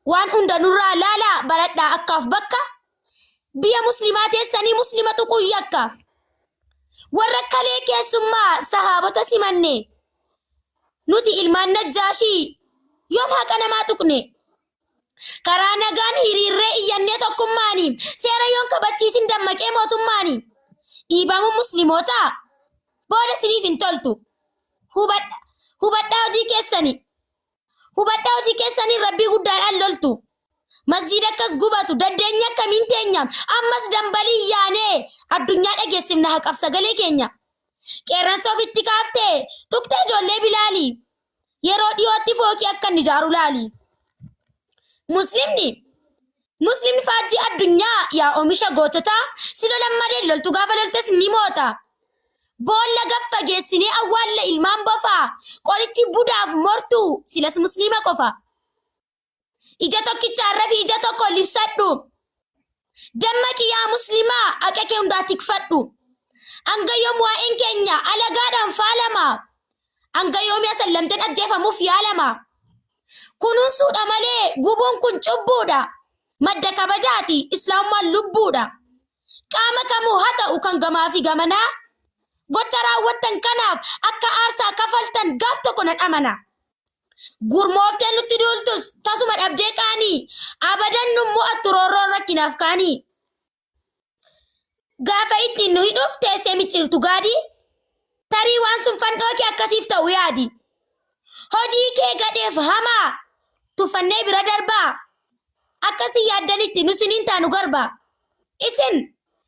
Waan hunda nurraa laalaa baradhaa akkaaf bakka. Biyya muslimaa teessanii muslima tuquu yakka. Warra kalee keessummaa sahaabota simanne. Nuti ilmaan najjaashii yoom haqa namaa tuqne. Karaa nagaan hiriirree iyyannee tokkummaanii seera yoon kabachiisin dammaqee mootummaanii. Dhiibamuun muslimootaa booda siniif hin toltu. Hubadhaa hojii keessanii. Hubadhaa hojii keessanii rabbii guddaadhaan loltu. Masjida akkas gubatu daddeenya akkamiin teenya ammas dambalii yaanee addunyaa dhageessifna haqaaf sagalee keenya. Qeerransa ofitti kaaftee tuqtee ijoollee bilaalii yeroo dhiyootti fooqii akka inni ijaaru laali. Muslimni faajjii addunyaa yaa oomisha goototaa si lolan malee loltu gaafa loltes ni moota. Boolla gaffa geessinee awwaalla ilmaan bofaa qorichi budaaf mortuu silas muslima qofa. Ija tokkichaarra fi ija tokko libsadhu. Dammaqi yaa muslimaa haqa kee hundaa tikfadhu. Hanga yoom waa'een keenya alagaadhaan faalama. Hanga yoom yaa sallamteen ajjeefamuuf yaalama. Kunuunsuudha malee gubuun kun cubbuudha. Madda kabajaati islaamummaan lubbuudha. Qaama kamuu haa ta'u kan gamaa fi gamanaa gocha raawwattan kanaaf akka aarsaa kafaltan gaaf tokko nan amana. Gurmoofteen nutti duultus tasuma dhabdee qaanii abadan nu mo'attu roorroon rakkinaaf kaanii. Gaafa ittiin nu hidhuuf teessee micciirtu gaadii tarii waan sun fannoo kee akkasiif ta'u yaadi. Hojii kee gadheef hamaa tuffannee bira darbaa akkasii yaaddanitti nu siniin taanu garbaa. Isin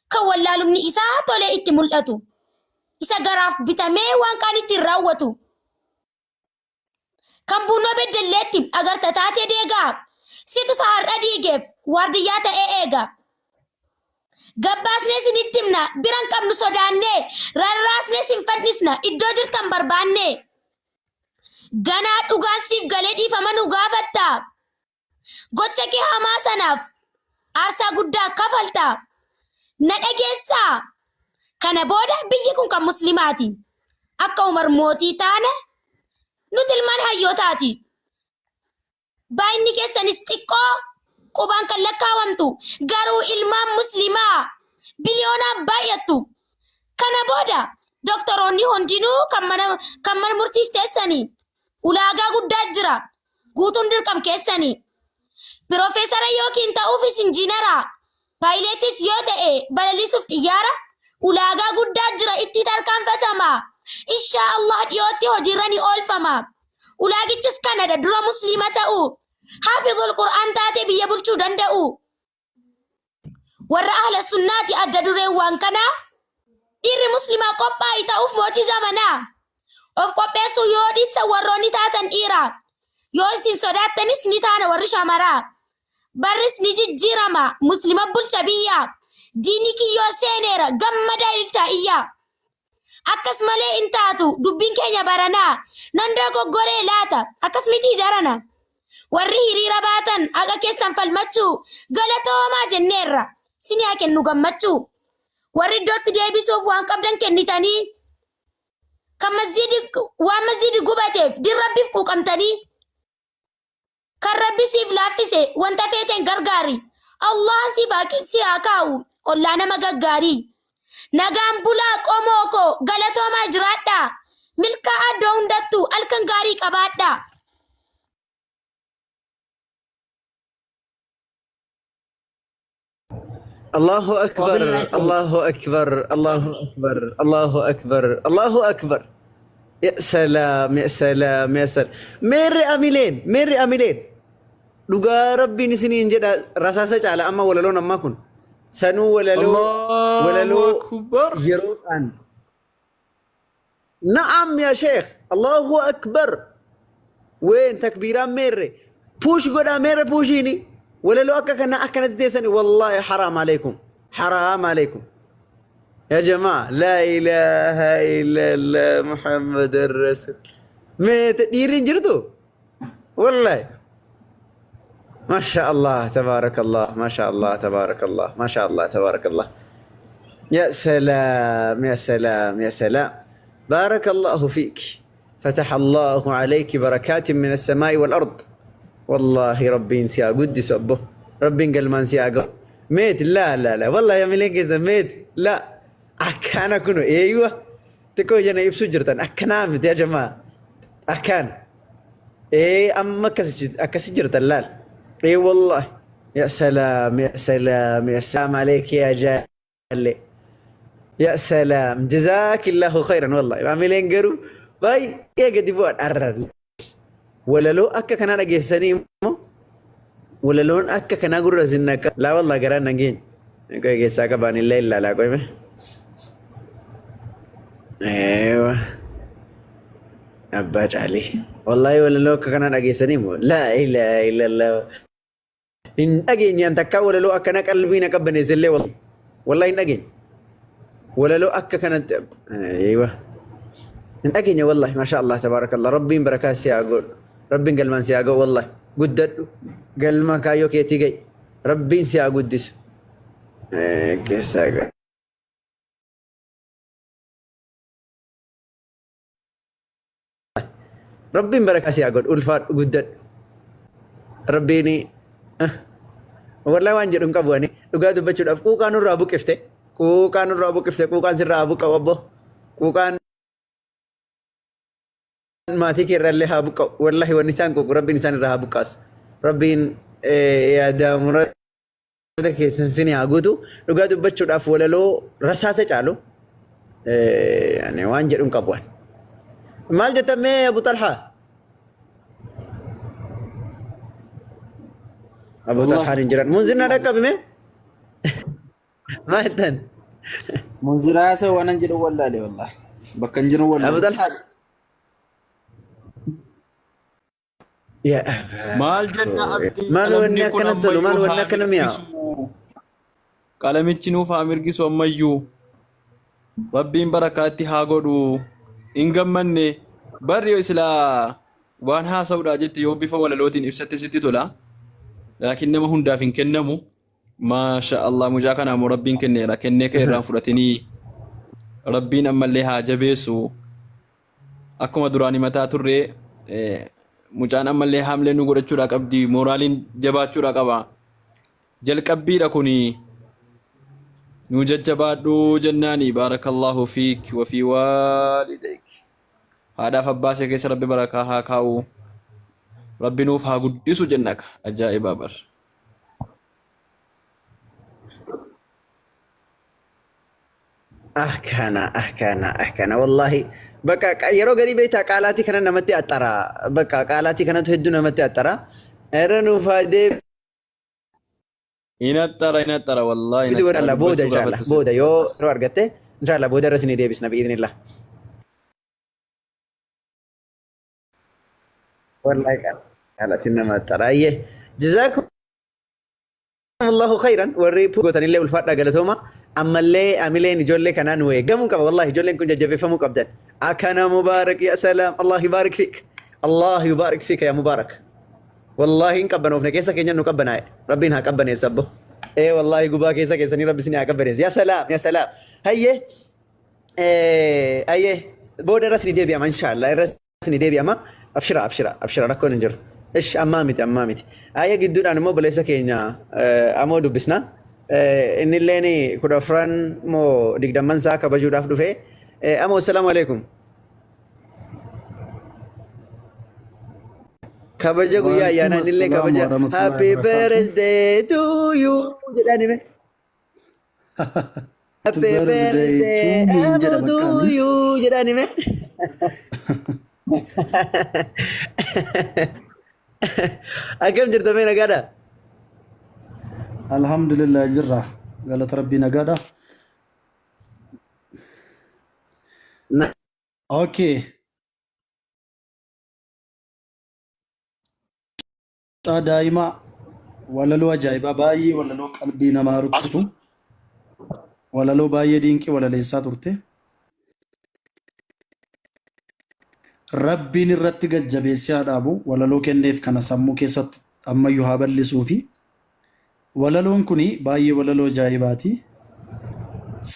kan wallaalumni isaa tolee itti mul'atu isa garaaf bitamee waan kaan ittiin raawwatu kan buunoo beddelleetti agarta taatee deegaa situ sahar'a diigeef waardiyyaa ta'ee eega. Gabbaasnee sinitti himna biran qabnu sodaannee rarraasnee sin fadhisna iddoo jirtan barbaanne. Ganaa dhugaan siif galee dhiifama nu gaafatta. Gocha kee hamaa sanaaf aarsaa guddaa kafalta. Na dhageessaa. Kana booda biyyi kun kan muslimaati. Akka Umar mootii taane nuti ilmaan hayyootaati. Baay'inni keessanis xiqqoo qubaan kan lakkaawamtu garuu ilmaan muslimaa biliyoonaan baay'attu. Kana booda doktoroonni hundinuu kan mana murtiis teessanii ulaagaa guddaa jira guutuun dirqam keessanii. Piroofeesara yookiin ta'uufis injiinara paayileetis yoo ta'e balaliisuuf xiyyaara ulaagaa guddaa jira itti tarkaanfatama. Inshaa Allah dhiyootti hojiirra ni oolfama. Ulaagichis kanadha dura musliima ta'u haafizul qur'aan taate biyya bulchuu danda'u. Warra ahla sunnaati adda dureewwan kanaa dhiirri muslimaa qophaa'ii ta'uuf mootii zamanaa. Of qopheessuu yoo dhiissa warroonni taatan dhiira. Yoo isin sodaattanis ni taana warri shamaraa. Barris ni jijjiirama muslima bulcha biyya. Diini kiyyoo seeneera gammadaa ilchaa iyya. Akkas malee in taatu dubbiin keenya baranaa nan dogoggoree laata akkas miti jarana. Warri hiriira baatan haqa keessan falmachuu galatoomaa jenneerra sini haa kennu gammachuu. Warri iddootti deebisuuf waan qabdan kennitanii kan waan masjiidi gubateef din rabbiif quuqamtanii kan rabbi siif laaffise wanta feeteen gargaari. Allah si haa kaa'u ollaa nama gaggaarii. Nagaan bulaa qomoo koo galatoomaa jiraadha. Milkaa'aa iddoo hundattuu halkan gaarii qabaadha. الله أكبر الله أكبر الله أكبر الله أكبر الله أكبر. يا سلام يا سلام يا سلام. ميري أميلين لقى ربي نسنين جدا رساسة على أما ولا لون أما كن سنو ولا لو أكبر. يروان. نعم يا شيخ الله أكبر. وين تكبيران ميري بوش قدا ميري بوشيني ولا لو أكنا تديسني والله حرام عليكم حرام عليكم يا جماعة. لا إله إلا الله محمد الرسول. ميت يرين جردو والله ما شاء الله تبارك الله ما شاء الله تبارك الله ما شاء الله تبارك الله. يا سلام يا سلام يا سلام. بارك الله فيك فتح الله عليك بركات من السماء والأرض. والله ربي انت يا قدس أبوه ربي قال ما انت يا ميت. لا لا لا والله يا ملين كذا ميت. لا أكان أكون أيوة تكو جنا يبسو جرتان أكنامت يا جماعة أكان إيه أما كسجرتان لا إيه والله. يا سلام يا سلام يا سلام عليك يا جالي. يا سلام جزاك الله خيرا والله يا ملين قرو باي يا قد يبوان أرر ولا لو أكا كنا نجيسني ولا لون أكا كنا قرر زنك لا والله قران نجين كوي جيساك باني الليل لا كوي مه. أيوة أباج علي والله ولا لو أكا كنا نجيسني لا إله إلا الله. إن أجين ينتكا ولا لو أكا نقلبينا كبني زلي والله إن أجين ولا لو أكا كانت أيوة إن أجين والله ما شاء الله تبارك الله. ربي بركات سياقول ربي قال ما سياقول والله قدر قال ما كايو كيتي جاي ربي سياقول ديس كيساق ربي بركات سياقول ألفات قدر rabbiini wallahi waan jedhu hin qabu ani dhugaa dubbachuudhaaf quuqaa nurraa buqqifte quuqaan sirraa buqqa'u obbo quuqaan maatii kee irraallee haa buqqa'u wallahi wanni isaan quuqu rabbiin isaan irraa haa buqqaasu rabbiin yaadamurata keessan sini haa guutu dhugaa dubbachuudhaaf walaloo rasaasa caalu waan jedhu hin qabu ani maal jettamee Abu Talhaa Abu Talhaa hin jiran munzirna dhaqqabime maaltan Munziraa isa waan an jedhu wallaale wallahi bakka hin jiru wallaale Abu Talhaa ya maal jenna abdii maal wanni akkana tolu maal wanni akkana mi'a qalamichi nuuf haa mirgisu ammayyuu rabbiin barakaatti haa godhu hin gammanne barri islaa waan haasa'uudhaa jetti yoo bifa walalootiin ibsatte sitti tola laakiin nama hundaaf hin kennamu maasha Allah mujaa kanaa moo rabbiin kenneera kennee ka irraan fudhatinii rabbiin ammallee haa jabeessu akkuma duraanii mataa turre mucaan ammallee haamlee nu godhachuudhaa qabdi mooraaliin jabaachuudhaa qaba jalqabbiidha kuni nu jajjabaadhu jennaani baarakallahu fiik wa fi waalidayk haadhaaf abbaasee keessa rabbi barakaa haa kaa'u rabbi nuuf haa guddisu jennaka ajaa'ibaa bar ahkana wallahi bakka yeroo gadi beektaa qaalaatii kana namatti axxara bakka qaalaatii kanatu hedduu namatti axxara irra nuuf haa deebi inaxxara wallahi Biti wala booda inshallah booda yoo argatte inshallah booda irra isinii deebisna biidhnillah wallahi qaalaatiin nama axxara ayyee jazaakum Allahu khairan warri gootanillee ulfaadhaa galatooma ammallee amileen ijoollee kanaan nu eegamuu qaba wallahi ijoolleen kun jajjabeeffamuu qabdan akana mubaarak ya salaam Allah yubarik fik Allah yubarik fik ya mubaarak wallahi hin qabbanoofne keessa keenya nu qabbanaa'e rabbiin haa qabbaneessa abbo wallahi gubaa keessa keessanii rabbi isin haa qabbaneessa ya salaam hayyee booda irra isinii deebi'ama inshallah irra isinii deebi'ama abshira rakkoon hin jiru ish ammaa miti ayya gidduudhaan immoo baleessa keenya amoo dubbisna innilleen 14 moo 20 isaa kabajuudhaaf dhufe amoo assalaamu alaikum kabaja guyyaa ayyaana innillee kabaja happy birthday to you jedhanime happy birthday to you jedhanime Akkam jirta mee nagaadha? Alhamdulillah jirra. Galata Rabbii nagaadha. Okay. Daa'ima walaloo ajaa'ibaa baay'ee walaloo qalbii namaa rukutu walaloo baay'ee dinqii walaleessaa turte. Rabbiin irratti gajjabeessee haa dhaabu walaloo kenneef kana sammuu keessatti ammayyuu haa bal'isuu fi walaloon kun baay'ee walaloo ajaa'ibaati.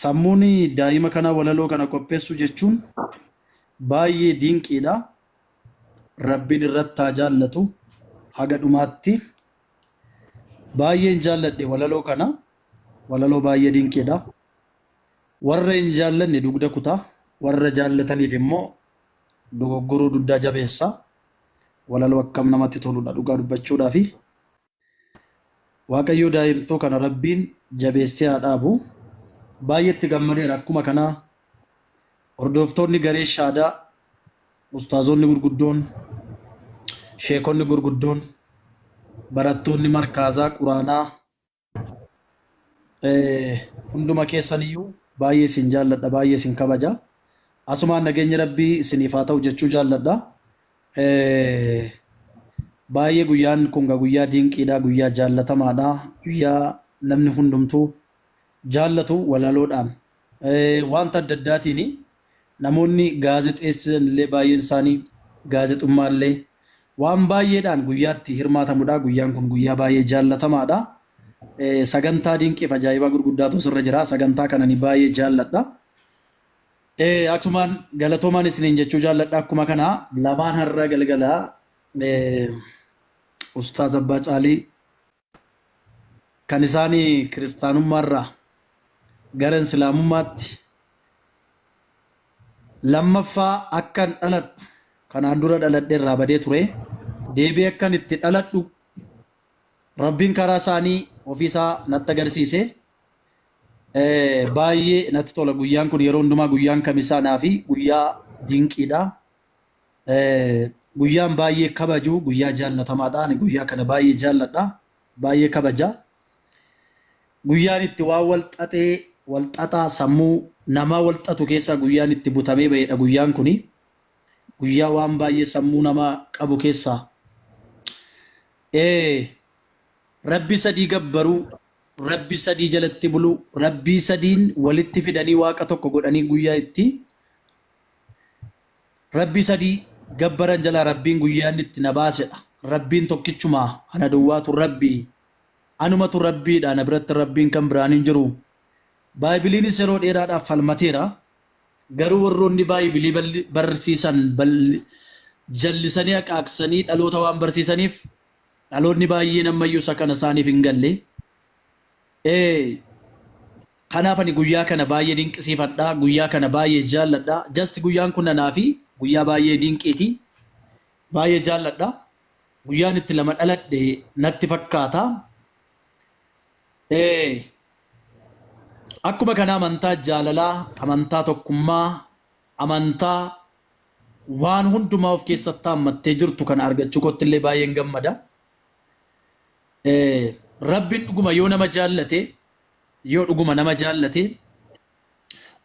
Sammuun daa'ima kana walaloo kana qopheessu jechuun baay'ee dinqiidha. Rabbiin irratti haa jaallatu haga dhumaatti baay'een jaalladhe walaloo kana walaloo baay'ee dinqiidha. Warra hin jaallanne dugda kutaa warra jaallataniif immoo dogoggoruu duddaa jabeessa walaloo akkam namatti toludha dhugaa dubbachuudhaa fi waaqayyoo daa'imtuu kana rabbiin jabeessee haa dhaabu baay'eetti gammadeera akkuma kanaa hordoftoonni garee shaadaa ustaazonni gurguddoon sheekonni gurguddoon barattoonni markaazaa quraanaa hunduma keessaniyyuu baay'ee isin jaalladha baay'ee isin kabaja asumaan nageenya rabbii isiniif haa ta'u jechuu jaalladha. Baay'ee guyyaan kun guyyaa dinqiidha guyyaa jaallatamaadha guyyaa namni hundumtuu jaallatu walaloodhaan wanta adda addaatiin namoonni gaazexeessan illee baay'een isaanii gaazexummaa illee waan baay'eedhaan guyyaatti hirmaatamudha guyyaan kun guyyaa baay'ee jaallatamaadha. Sagantaa dinqiif ajaa'ibaa gurguddaatu sirra jira sagantaa kanani baay'ee jaalladha. Aksumaan galatoomaan isiniin jechuu jaalladha akkuma kana lamaan har'a galgala Ustaaz Abbaa Caalii kan isaanii kiristaanummaarraa gara islaamummaatti lammaffaa akkan dhaladhu kanaan dura dhaladheerraa badee ture deebi'ee akkan itti dhaladhu rabbiin karaa isaanii ofiisaa natti agarsiise. Baay'ee natti tola guyyaan kun yeroo hundumaa guyyaan kamisaa naa fi guyyaa dinqiidha. Guyyaan baay'ee kabaju guyyaa jaallatamaadha. Ani guyyaa kana baay'ee jaalladha. Baay'ee kabaja. Guyyaan itti waa walxaxaa sammuu namaa walxatu keessaa guyyaan itti butamee bahedha. Guyyaan kuni guyyaa waan baay'ee sammuu namaa qabu keessaa. Rabbi sadii gabbaruu, Rabbi sadii jalatti buluu, Rabbii sadiin walitti fidanii waaqa tokko godhanii guyyaa itti Rabbi sadii gabbaran jala Rabbiin guyyaan itti na baasedha. Rabbiin tokkichuma ana duwwaatu Rabbii. Anumatu Rabbiidha na biratti Rabbiin kan biraan hin jiru. Baaybiliinis yeroo dheeraadhaaf falmateera. Garuu warroonni baaybilii barsiisan jallisanii haqaaqsanii dhaloota waan barsiisaniif dhaloonni baay'een ammayyuu isa kana isaaniif hin galle. Kanaaf ani guyyaa kana baay'ee dinqisiifadha. Guyyaa kana baay'ee jaalladha. Just guyyaan kun anaa fi guyyaa baay'ee dinqiiti. Baay'ee jaalladha. Guyyaan itti lama dhaladhe natti fakkaata. Akkuma kana amantaa jaalalaa, amantaa tokkummaa, amantaa waan hundumaa of keessatti hammattee jirtu kana argachuu kootti illee baay'een gammada. Rabbiin dhuguma yoo nama jaallate, yoo dhuguma nama jaallate,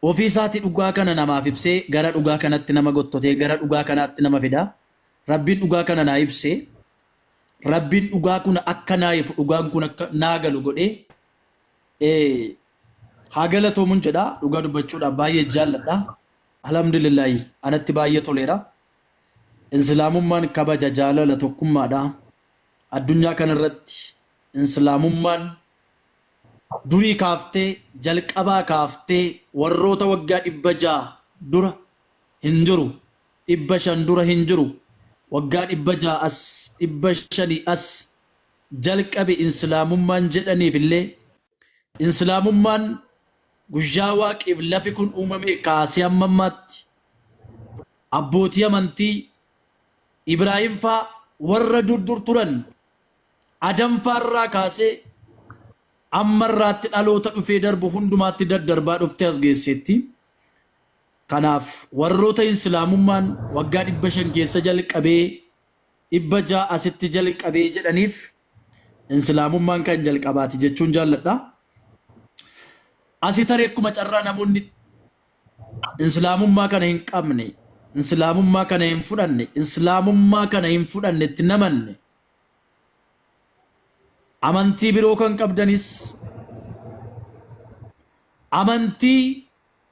ofii isaatii dhugaa kana namaaf ibsee gara dhugaa kanatti nama gottotee gara dhugaa kanaatti nama fida. Rabbiin dhugaa kana naa ibsee, Rabbiin dhugaa kun akka naa ifu dhugaan kun akka naa galu godhee haa galatoomuun jedha. Dhugaa dubbachuudhaaf baay'ee jaalladha. Alhamdulillahi anatti baay'ee toleera. Islaamummaan kabaja jaalala tokkummaadha. Addunyaa kanarratti islaamummaan durii kaaftee jalqabaa kaaftee warroota waggaa 600 dura hin jiru, 500 dura hin jiru, waggaa 600 as 500 as jalqabe islaamummaan jedhaniif illee islaamummaan guyyaa waaqiif lafi kun uumame kaasee hamma ammaatti abbootii amantii Ibraahim faa warra dur turan Adam faarraa kaasee ammarraatti dhaloota dhufee darbu hundumaatti daddarbaa dhuftee as geesseetti. Kanaaf warroota islaamummaan waggaa 500 keessa jalqabee 600 asitti jalqabee jedhaniif islaamummaan kan jalqabaati jechuun jaalladha. Asii taree akkuma carraa namoonni islaamummaa kana hin qabne, islaamummaa kana hin fudhanne, islaamummaa kana hin fudhanne itti namanne. Amantii biroo kan qabdanis amantii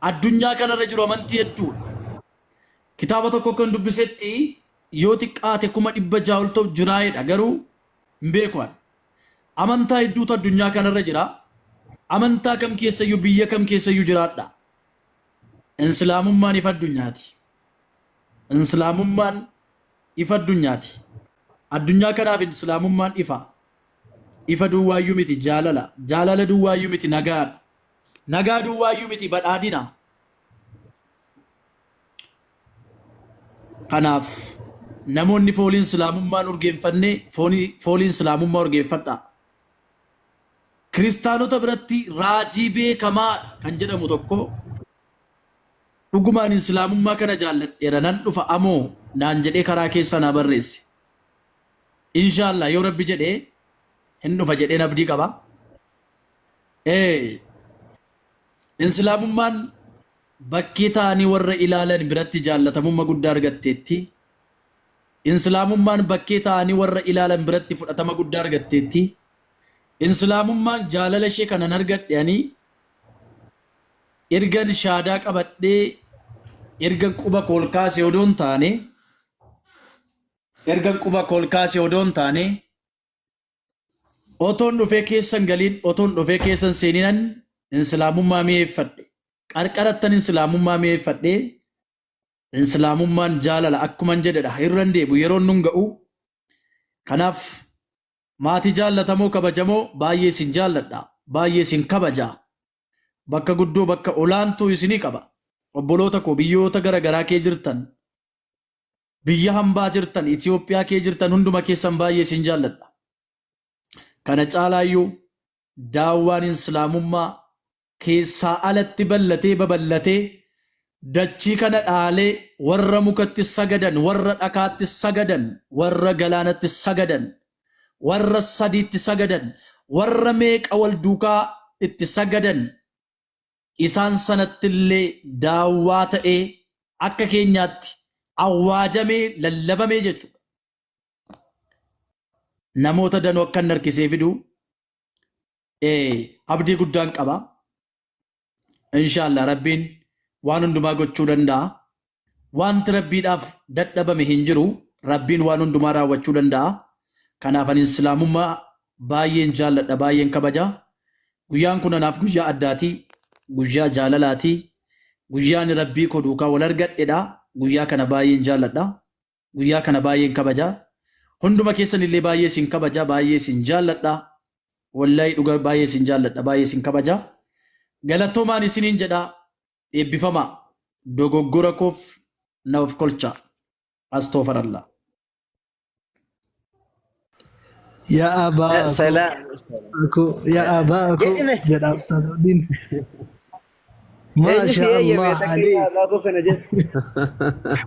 addunyaa kanarra jiru amantii hedduudha. Kitaaba tokko kan dubbisetti yoo xiqqaate 600 ol ta'u jiraayedha garuu hin beekan. Amantaa hedduutu addunyaa kanarra jira. Amantaa kam keessayyuu biyya kam keessayyuu jiraadha. Islaamummaan ifa addunyaati. Islaamummaan ifa addunyaati. Addunyaa kanaaf islaamummaan ifa. Ifa duwwaayyuu miti jaalala. Jaalala duwwaayyuu miti nagaadha. Nagaa duwwaayyuu miti badhaadhina. Kanaaf namoonni fooliin islaamummaan urgeeffanne fooliin islaamummaa urgeeffadha. Kiristaanota biratti raajii beekamaadha kan jedhamu tokko dhugumaan islaamummaa kana jaalladheera nan dhufa amoo naan jedhee karaa keessa naa barreesse. Inshaallah yoo Rabbi jedhee hin dhufa jedheen abdii qaba. Islaamummaan bakkee ta'anii warra ilaalan biratti jaallatamummaa guddaa argatteetti. Islaamummaan bakkee ta'anii warra ilaalan biratti fudhatama guddaa argatteetti. Islaamummaan jaalala ishee kanan argadheanii ergan shaadaa qabadhee ergan quba koolkaasee odoon taane otoon dhufee keessan galiin otoon dhufee keessan seeninan islaamummaa mi'eeffadhe qarqarattan islaamummaa mi'eeffadhe islaamummaan jaalala akkuman jedhedha irran deebu yeroon nun ga'u. Kanaaf maatii jaallatamoo kabajamoo baay'ee sin jaalladha baay'ee sin kabaja bakka guddoo bakka olaantuu isinii qaba obboloota koo biyyoota garaagaraa kee jirtan biyya hambaa jirtan Itoophiyaa kee jirtan hunduma keessan baay'ee sin jaalladha kana caalaayyuu daawwaan islaamummaa keessaa alatti ballatee baballatee dachii kana dhaalee warra mukatti sagadan warra dhakaatti sagadan warra galaanatti sagadan warra sadiitti sagadan warra meeqa wal duukaa itti sagadan isaan sanattillee daawwaa ta'ee akka keenyaatti awwaajamee lallabamee jechuudha. Namoota danuu akka hin harkisee fiduu abdii guddaan qaba. Inshaallah rabbiin waan hundumaa gochuu danda'a. Wanti rabbiidhaaf dadhabame hin jiru. Rabbiin waan hundumaa raawwachuu danda'a. Kanaaf ani islaamummaa baay'een jaalladha baay'een kabaja. Guyyaan kun anaaf guyyaa addaati. Guyyaa jaalalaati. Guyyaan rabbii koo duukaa wal argadhedha. Guyyaa kana baay'een jaalladha. Guyyaa kana baay'een kabaja. Hunduma keessan illee baay'ee sin kabaja baay'ee sin jaalladha. Wallahi dhugaa baay'ee sin jaalladha baay'ee sin kabaja. Galatoomaan isiniin jedha eebbifama dogoggora koof na of kolcha astoofarallah. يا أبا سلام أكو يا أبا أكو جد أستاذ الدين ما شاء الله عليك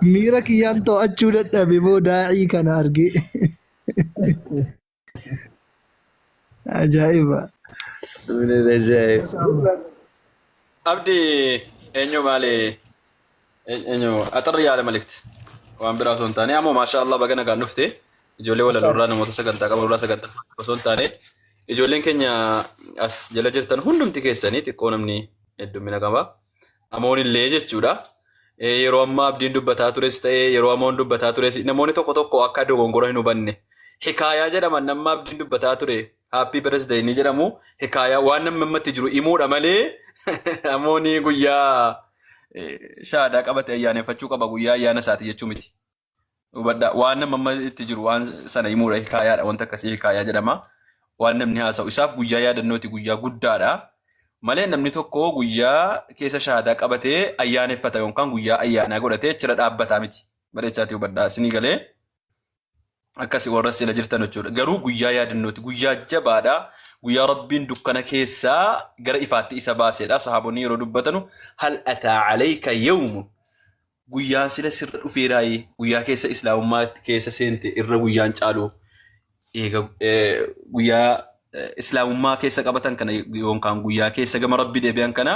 ميرك يانتو أجودت بمو داعي كان أرجي عجائبة من العجائب abdi eenyu maali eenyu atarri yaala malikti waan biraa osoo hin taane ammoo maasha Allah baga nagaan dhufte ijoollee walalurraa namoota sagantaa qabanurraa sagantaa osoo hin taane ijoolleen keenya as jala jirtan hundumti keessanii xiqqoo namni heddummina qaba amoon illee jechuudha yeroo ammaa abdiin dubbataa tures ta'ee yeroo amoon dubbataa tures namoonni tokko tokko akka dogongora hin hubanne hikaayaa jedhaman nama abdiin dubbataa ture happy birthday ni jedhamu hikaayaa waan namni ammatti jiru himuudha malee amooni guyyaa shaadaa qabate ayyaaneffachuu qaba guyyaa ayyaana isaati jechuu miti. Hubadhaa waan namni ammatti jiru waan sana himuudha hikaayaadha wanta akkasii hikaayaa jedhama. Waan namni haasa'u isaaf guyyaa yaadannooti guyyaa guddaadha. Malee namni tokko guyyaa keessa shaadaa qabatee ayyaaneffata yookaan guyyaa ayyaanaa godhatee achirra dhaabbataa miti. Bareechaati hubadhaa isinii galee akkasii warra sila jirtan jechuudha. Garuu guyyaa yaadannooti guyyaa jabaadha. Guyyaa rabbiin dukkana keessaa gara ifaatti isa baasedha. Sahaabonni yeroo dubbatanu hal ataa alayka yawmun guyyaan sila sirra dhufeeraayi guyyaa keessa islaamummaa keessa seente irra guyyaan caalu guyyaa islaamummaa keessa qabatan kana yookaan guyyaa keessa gama rabbii deebi'an kana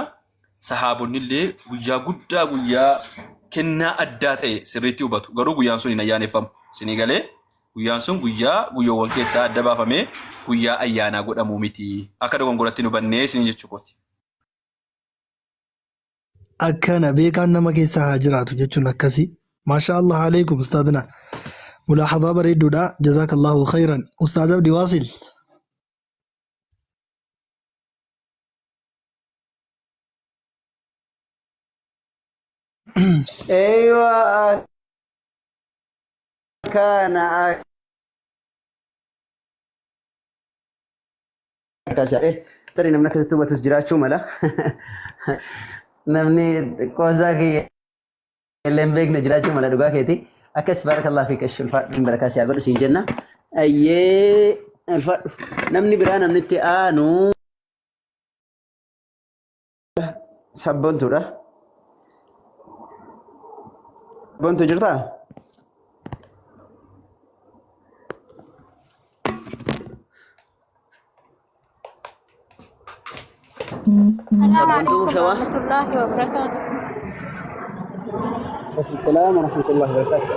sahaabonni illee guyyaa guddaa guyyaa kennaa addaa ta'e sirriitti hubatu. Garuu guyyaan sun hin ayyaaneffamu. Isinii galee guyyaan sun guyyoowwan keessaa adda baafamee guyyaa ayyaanaa godhamuu miti. Akka dogongoratti nu bannee isin jechuukooti. akkana beekaan nama keessa haa jiraatu jechuun akkasii. Maasha Allah alaikum ustaadina. Mulaaxadaa bareedduudha. Jazaakallahu khayran. Ustaaz Abdi Waasil. ايوه كان ترى نمنا كتبت تسجيلات شو ملا نمني كوزاكي اللي بيك نجرات شو ملا دوغا كيتي اكس بارك الله فيك الشلفاء من بركات يا غد سيجنا اي الف نمني برانا نمني انو سبونتو ده بنتو جرتا السلام عليكم ورحمة الله وبركاته. السلام ورحمة الله وبركاته.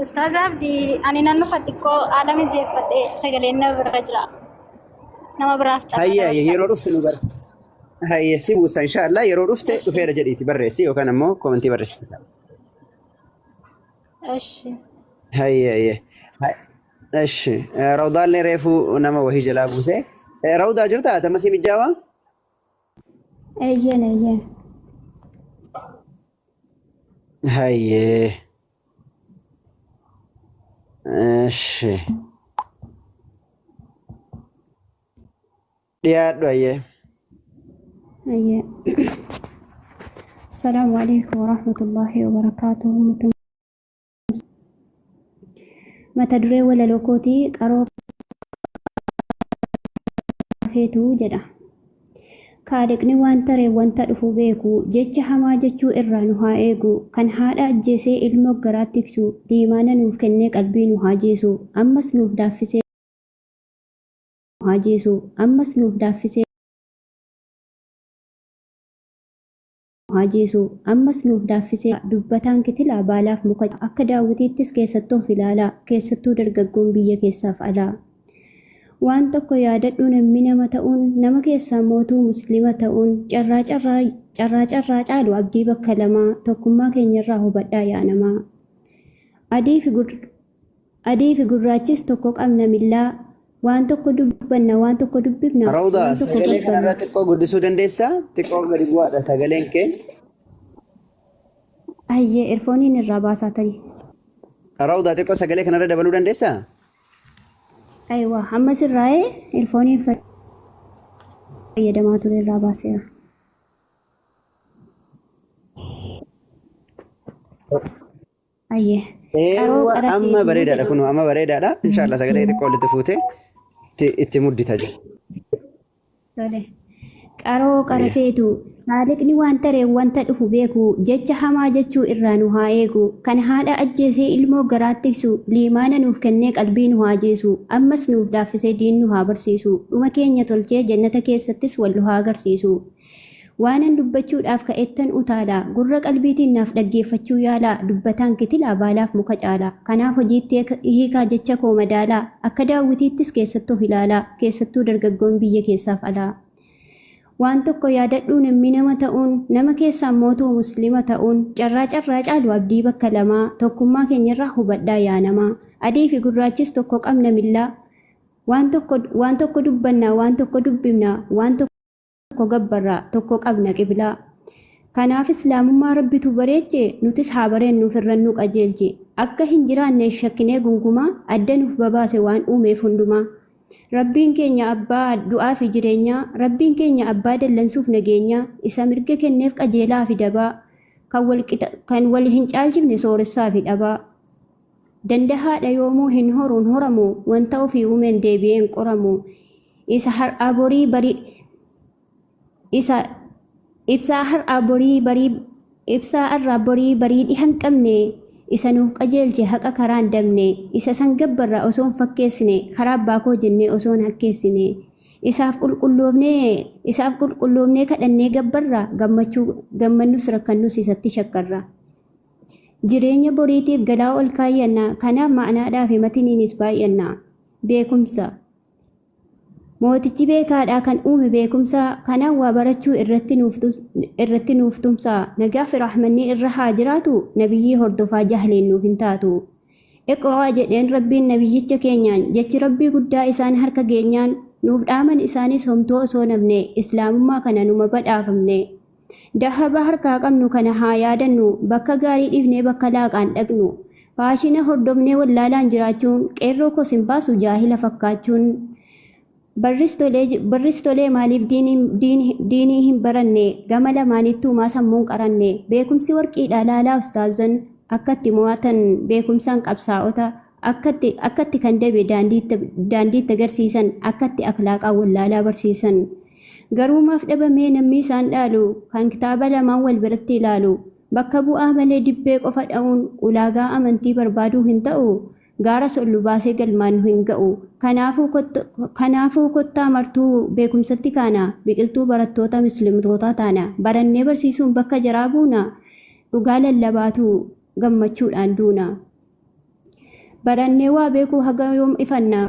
أستاذ عبدي أنا ننفتكو عالمي زيفت سجلنا بالرجرة نما برافت هيا يرو رفت نبر هيا سيبوس إن شاء الله يرو رفت وفير جريتي بريسي وكان مو كومنتي بريش إيش هيا ايش روضة اللي ريفو نما وهي جلابوسه روضة جرتها تمسي بالجوا ايين هاي እሺ ዲያዶ አየ السلام عليكم ورحمة الله وبركاته. متى دري ولا لوكوتي قرو فيتو جدا كادقني وانتري وانتا دفو بيكو جيتش حما جيتشو إرانو ها إيغو كان هادا جيسي إلمو غراتيكسو ديمانا نوف كنني قلبينو هاجيسو أمس نوف دافسي هاجيسو أمس نوف دافسي هاجيسو أمس نوف دافسي دبتان كتلا بالاف مكا أكا داوتيتس كيستو فلالا كيستو درقاقون بيا كيساف ألا وان تكو يادتو نمينا متاون نما كيسا موتو مسلمة تاون جرى جالو أبدي بكلما توكما كين يراه بدا يانما أدي في قراتيس توكوك أمنا ملا وان تكو دبنا وان تكو دبنا روضة سجلين كان راتكو قدسو دندسة تكو غريبوا هذا سجلين كين أي إرفونين الراباسة تري روضة تكو سجلين كان راتكو دبلو دندسة أيوة حمس الرأي إرفونين يدماتو للراباسة أيه أما بريدة لكنو أما بريدة لا إن شاء الله سجلين تقول لتفوتي اتمودي تاجي قارو قرفيتو سالقني وانتري وانتا دفو بيكو جيتش حما جيتشو إرانو هايكو كان هادا أجيسي إلمو غراتيكسو ليمانا نوف كنني قلبينو هاجيسو أمس نوف دافسي دينو هابرسيسو وما كين يتولتي جنة كيستس والو هاغرسيسو وانا دبچو داف كايتن اوتالا غره قلبيتي ناف دغيفچو يالا دبتان كتلا بالاف مكچالا كنا فجيتي هيكا جچكو مدالا اكدا وتيتس كيستو هلالا كيستو درغغون بيه كيساف الا وان تكو ياددو نمينا متاون نما كيسا موتو مسلمة تاون جرا جالو ابدي بكلما توكما كنيرا هبدا يانما ادي في غراچس توكو قمنا ملا وان تكو دبنا وان تكو دبنا وان تكو غبرا تكو قبنا قبلا كناف اسلامما ربيتو بريچه نوتس حابرين نفرنو قجلجي اكا هنجران شكني غنغما ادنف بباسه وان اومي فندما ربين كينيا أبا دعاء في جرينيا ربين كينيا أبا دلنسوف نجينيا إسامرك كنيف أجيلا في دبا كان والهنج ألجم نصور السافي دبا دندها ليومو هنهرون هرمو وانتو في ومن ديبين قرمو إسحر أبوري بري إبساحر أبوري بري إبساحر أبوري بري إحن كمني isa nuuf qajeelche haqa karaan dabne isa san gabbarra osoon fakkeessine karaa baakoo jennee osoon hakkeessine isaaf qulqulloofnee kadhannee gabbarra gammannus rakkannus isatti shakkarra jireenya boriitiif galaa ol kaayyanna kanaaf ma'anaadhaa fi matiniinis baay'anna beekumsa mootichi beekaadha kan uume beekumsa kanaan waa barachuu irratti nuuf tumsa nagaa fi raaxmanni irra haa jiraatu nabiyyii hordofaa jahleen nuuf hin taatu iqraa jedheen rabbiin nabiyyicha keenyaan jechi rabbii guddaa isaan harka geenyaan nuuf dhaaman isaanis homtoo osoo nabne islaamummaa kana numa badhaafamne dahaba harkaa qabnu kana haa yaadannu bakka gaarii dhiifnee bakka laaqaan dhaqnu faashina hordofnee wallaalaan jiraachuun qeerroo kos hin baasu jaahila fakkaachuun barristolee maaliif diinii hin baranne gama lamaanittuu maa sammuun qaranne beekumsi warqiidha laalaa ustaazan akkatti mo'atan beekumsaan qabsaa'ota akkatti kan dabe daandiitti agarsiisan akkatti akhlaaqaa wallaalaa barsiisan garuumaaf dhabamee namni isaan dhaalu kan kitaaba lamaan wal biratti ilaalu bakka bu'aa malee dibbee qofa dha'uun ulaagaa amantii barbaaduu hin ta'u gaara sollu baasee galmaan hin ga'u kanaafuu kottaa martuu beekumsatti kaana biqiltuu barattoota muslimtootaa taana barannee barsiisuun bakka jaraa buuna dhugaa lallabaatu gammachuudhaan duuna barannee waa beekuu haga yoom ifanna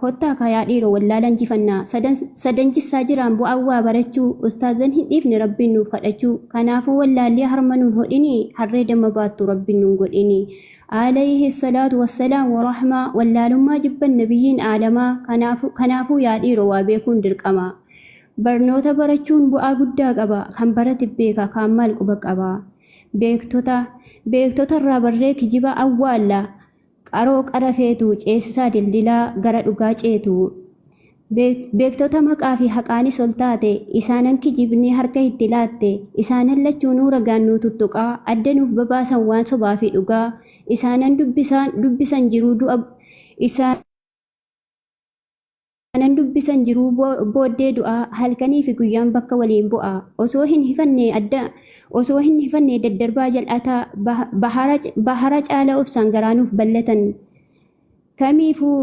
kottaa kayaa dhiiroo wallaalan jifanna sadanchisaa jiraan bu'aan waa barachuu ustaazan hin dhiifne rabbiin nuuf kadhachuu kanaafuu wallaallee harmanuun hodhini harree damma baattu rabbiin nuun godhini عليه الصلاة والسلام ورحمة واللالما جب النبيين عالما كنافو يادي روابيكون درقما برنوتا برچون بؤا قدا قبا كان برت بيكا كامال قبا قبا بيكتوتا الرابريك جبا أولا qaroo qara feetu ceesisaa dildilaa gara dhugaa ceetu. Beektota maqaa fi haqaanis ol taate isaanan kijibnee harka itti laatte isaanan lachuu nuura gaannuu tuttuqaa adda nuuf babaasan waan sobaa fi dhugaa isaanan dubbisan jiruu du'a isaanan dubbisan jiruu booddee du'aa halkanii fi guyyaan bakka waliin bu'a osoo hin hifanne daddarbaa jal'ataa bahara caala obsaan garaanuuf ballatan kamiifuu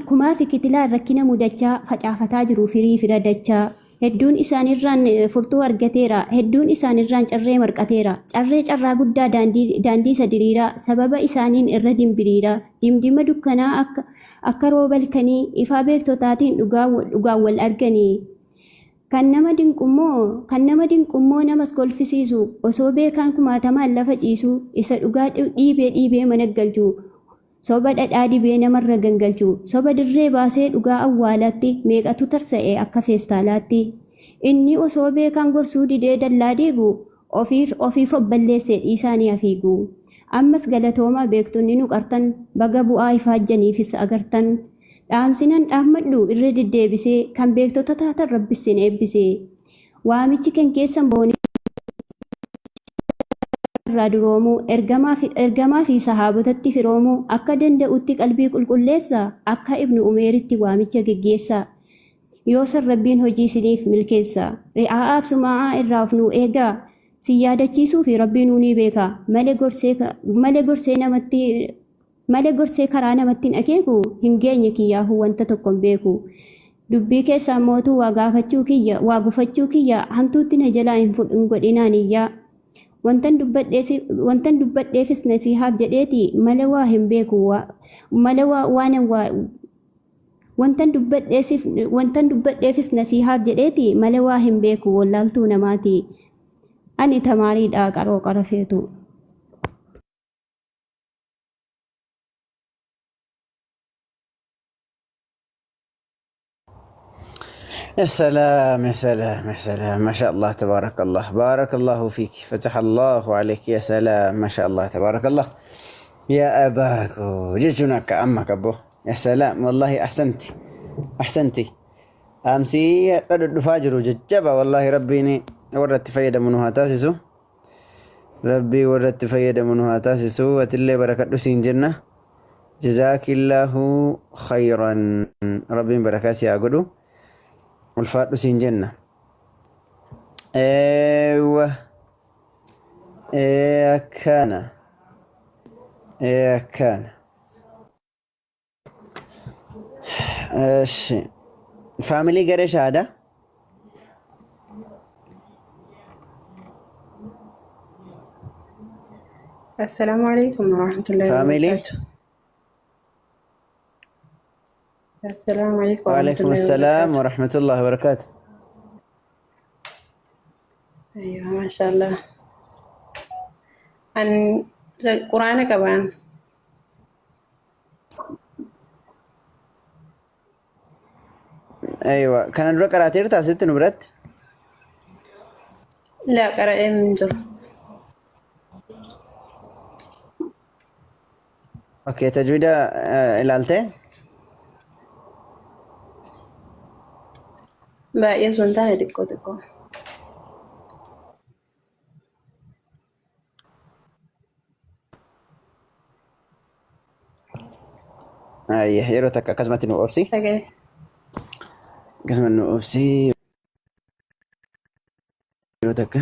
kumaa fi kitilaan rakkina mudachaa facaafataa jiru firii fira dachaa hedduun isaanirraan furtuu argateera hedduun isaanirraan carree marqateera carraa guddaa daandii sadiriiraa sababa isaaniin irra dimbiriira dimdima dukkanaa akka roobalkanii ifaa beektotaatiin dhugaan wal arganii kan nama dinqummoo namas golfisiisu osoo beekaan kumaatamaan lafa ciisu isa dhugaa dhiibee mana galchu soba dhadhaa dibee namarra gangalchu soba dirree baasee dhugaa awwaalaatti meeqatu tarsa'e akka feestaalaatti inni osoo beekaan gorsuu didee dallaa diigu ofiif obballeessee dhiisaanii hafiigu ammas galatoomaa beektonni nu qartan baga bu'aa ifaajjaniifis agartan dhaamsinan dhaammadhu irra deddeebisee kan beektota taatan rabbisin eebbisee waamichi kan keessan boonii irraa duroomuu ergamaa fi sahaabotatti firoomuu akka danda'utti qalbii qulqulleessa akka ibnu umeeritti waamicha geggeessa yoo san rabbiin hojii isiniif milkeessa ri'aa'aaf sumaa'aa irraa of nuu eegaa si yaadachiisuu fi rabbiin nuunii beeka malee gorsee karaa namattiin akeeku hin geenye kiyyaahuu wanta tokko hin beeku dubbii keessaa mootuu waa gufachuu kiyya hantuutti na jalaa hin godhinaan iyyaa wantan dubbadheefis nasihaaf jedheeti mala waa hin beeku wantan dubbadheefis nasihaaf jedheeti mala waa hin beeku wallaaltuu namaati ani tamaariidha qaroo qara feetu. يا سلام يا سلام يا سلام ما شاء الله تبارك الله بارك الله فيك فتح الله عليك يا سلام ما شاء الله تبارك الله يا أباكو جيجونك أمك أبو يا سلام والله أحسنتي أمسي رد فاجر ججبا والله ربيني ورت فيد منها تاسسو ربي ورت فيد منها تاسسو وتلي بركة سين جنة جزاك الله خيرا ربي بركاسي أقولو والفاتو سين جنة ايوه كان ايش فاميلي قريش هذا السلام عليكم ورحمة الله وبركاته. السلام عليكم وعليكم السلام ورحمة الله وبركاته. أيوة ما شاء الله. عن قرآن كمان. أيوة كان الرق قرأتير تاسيت نبرت؟ لا قرأ من جر. اوكي تجويدا الالته باقي سنتها تكو اي هيرو تك كزمت نو اوبسي كزمت نو اوبسي هيرو تك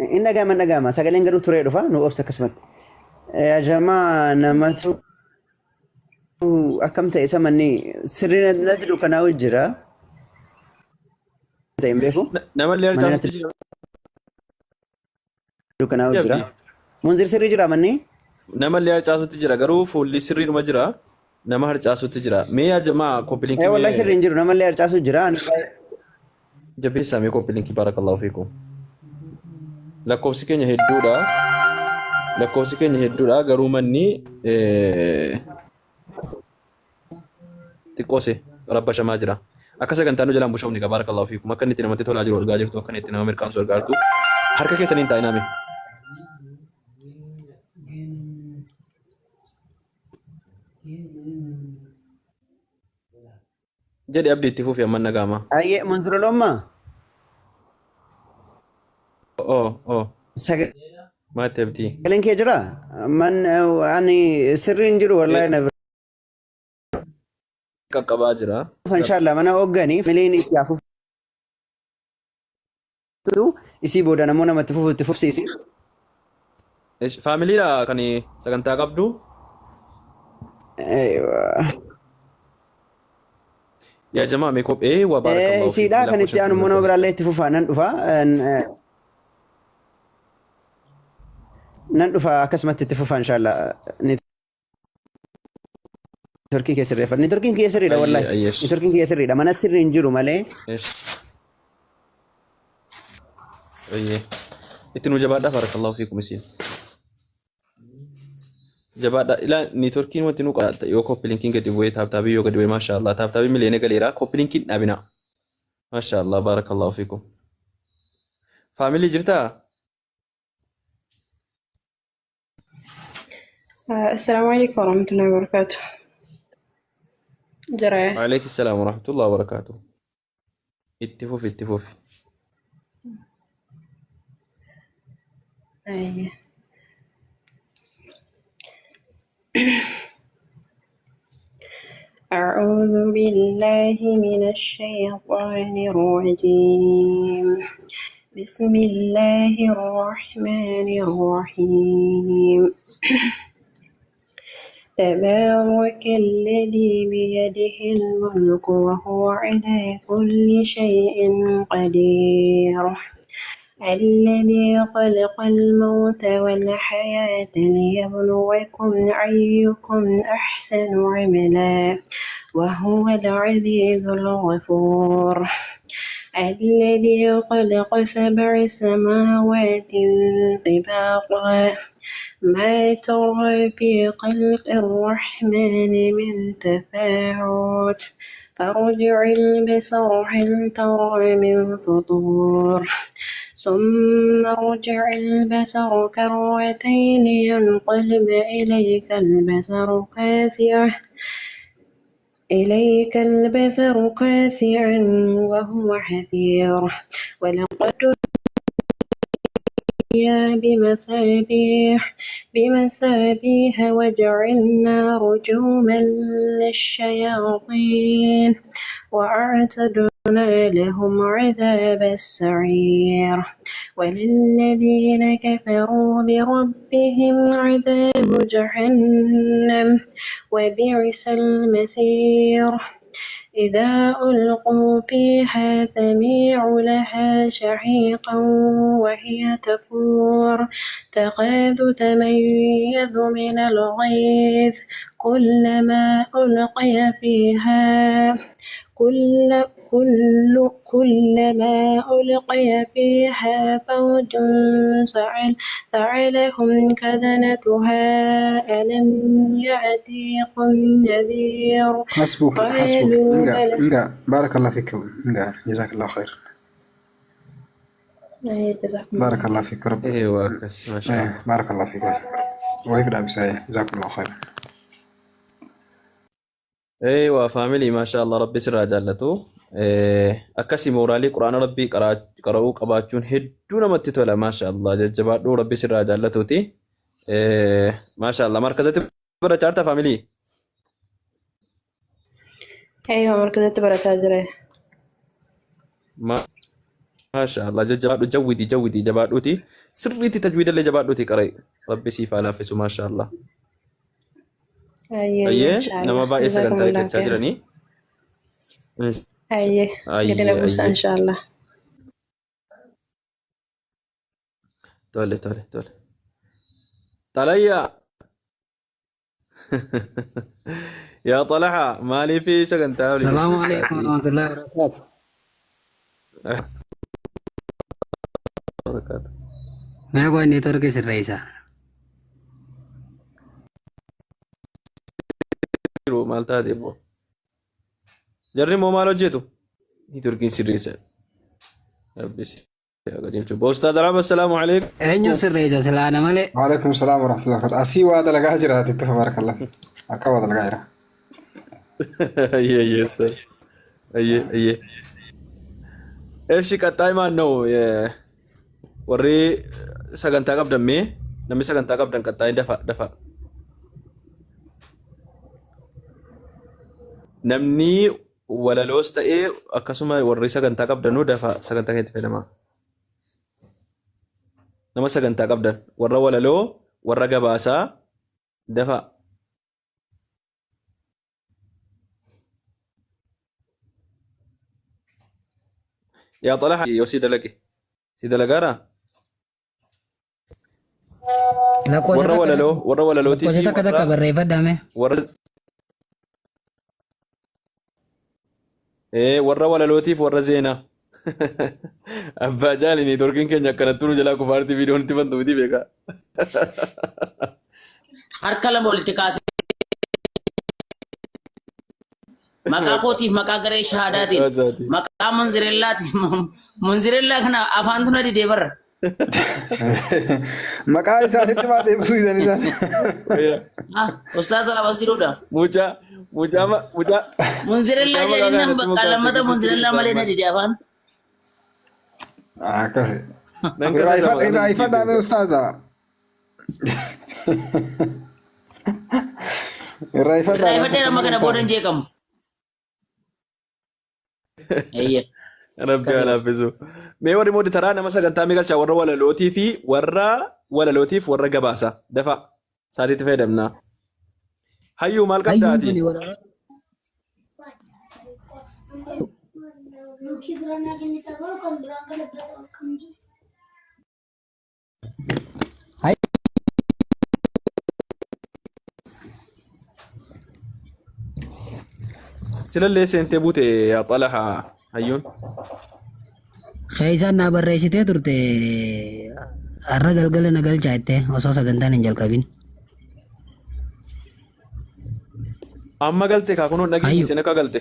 إنجا سجلين قالوا تريدوا فانو أبسك اسمك يا جماعة نمتو أكمل اسمني سرنا ندلو كنا وجرا تيم بيفو نما اللي يرجع تجرا كنا وجرا منزل سري جرا مني نما اللي يرجع تجرا قالوا فولي سري مجرا نما هرجع تجرا مي يا جماعة كوبلينك إيه والله سري نجرو نما اللي يرجع تجرا جبي سامي كوبلينك بارك الله فيكم lakkoofsi keenya hedduudha garuu manni xiqqoose rabbashamaa jira akka sagantaan nu jalaan bushoofni qaba barakallahu fiikum akka inni itti namatti tolaa jiru argaa jirtu akka inni itti nama mirqaansu argaa jirtu harka keessaniin taa'inaame Jadi abdi itti fufi amma nagama. Ayyee Mansurulomma. Oh. Maati abdi. Sagaleen kee jira? Ani sirriin jiru wallahi na Qaqqabaa jira. Inshallah mana hogganii miliin itti hafuuf. Isii booda namoota namatti fufuutti fufsiisi. Faamiliidha kan sagantaa qabdu. Yaa jamaa mee kophee waa baarakallahu. Isiidha kan itti aanu mana biraallee itti fufaa nan dhufa. Nan dhufa akkasumatti itti fufaa inshallah. Turkii keessa reeffa. Ni Turkiin keessa riidha wallahi. Ni Turkiin keessa riidha. Mana sirriin jiru malee. Itti nu jabaadhaa barakallahu fiikum isin. Jabaadhaa ila ni Turkiin wanti nu qadaata yoo koppilinkiin gadi bu'ee taabtaabii yoo gadi bu'ee maashaallah taabtaabii miliyoona galeera koppilinkiin dhaabina. Maashaallah barakallahu fiikum. Faamilii jirtaa? السلام عليكم ورحمة الله وبركاته. جرى. وعليكم السلام ورحمة الله وبركاته. اتفوفي. أيه. أعوذ بالله من الشيطان الرجيم. بسم الله الرحمن الرحيم. تبارك الذي بيده الملك وهو على كل شيء قدير. الذي خلق الموت والحياة ليبلوكم أيكم أحسن عملا وهو العزيز الغفور. الذي خلق 7 سماوات طباقا ما ترى في خلق الرحمن من تفاوت فارجع البصر هل ترى من فطور ثم ارجع البصر كرتين ينقلب إليك البصر خاسئا وهو حسير ولقد بمصابيح وجعلنا رجوما للشياطين وأعتدنا لهم عذاب السعير وللذين كفروا بربهم عذاب جهنم وبئس المصير. إذا ألقوا فيها سمعوا لها شهيقا وهي تفور تكاد تميز من الغيظ كلما ألقي فيها فوج سألهم خزنتها ألم يأتيكم نذير. حسبك انقع بارك الله فيك انقع جزاك الله خير. بارك الله فيك رب. ايوه كس ما شاء الله. بارك الله فيك ويفدى بسايا جزاك الله خير. ايوه فاميلي ما شاء الله ربي سر جالتو akkasi mooraalii quraana rabbii qara'uu qabaachuun hedduu namatti tola maasha Allah jajjabaadhuu rabbi sirraa jaallatuuti maasha Allah markazatti barachaa jirta faamilii أيوة مركزات بركة جري. maasha Allah jajjabaadhu jawwidi jabaadhuuti sirriitti tajwiidallee jabaadhuuti qara'e rabbi siif haa laaffisu maasha Allah ayyee nama baay'ee sagantaa eeggachaa jiranii أيه قلنا بوسة إن شاء الله. تولي طليا يا طلحة مالي في سكن تاولي. السلام عليكم ورحمة الله وبركاته. ما يقول إني تركي الرئيسة. مالتا ديبو. جرني مو مالو جيتو هي تركي سريسة بس يا قديم شو بوستاد راب السلام عليكم أنيو سريسة سلام عليك. وعليكم السلام ورحمة الله وبركاته. أسي وهذا لقاجرة تبارك الله فيك. أكوا هذا لقاجرة. يا أستاذ أيه إيش كتاي ما نو وري سكان تاقب دمي نمي سكان تاقب دم كتاي دفع نمني ولا لوست إيه أكسوما وري سكان تاقب دنو دفع سكان تاقب تفهم نما سكان تاقب دن ورا ولا لو ورا جباسا دفع يا طلحة يوسيد لك سيد لقارا ورا ولا لو تيجي Kosita kata kabar Reva dame. ورا ولا لو تيف ورا زينة أبا جالني توركين كن يكنا تونو جلا كفارتي فيديو نتي بندو دي بيكا Harkala politikaasi. Maqaa kootiif maqaa garee shahaadaatiin maqaa munzirellaati munzirellaa kana afaantu na didee barra. Maqaa isaanitti maa deebisuu isaan isaan. Ustaaz Alabas jiruudha. Mucaa. Munzirellaa jedhinaan bakka lammata munzirellaa malee na didee afaan. Akkasi. Irraa ifadhaame ustaaza. Irraa ifadhee nama kana booda hin jeeqamu. Rabbi alaafisu. Mee warri moodi taraa nama sagantaa miigalchaa warra walalootii fi warra walalootiif warra gabaasa dafa saatiitti fayyadamna. Hayyuu maal qabdaati? Silallee seentee buute yaa Xalaha hayyuun. Keeysaan naa barreessitee turte har'a galgala na galchaa jettee osoo sagantaan hin jalqabin. Amma galte kaa kunuun dhageessine akka galte.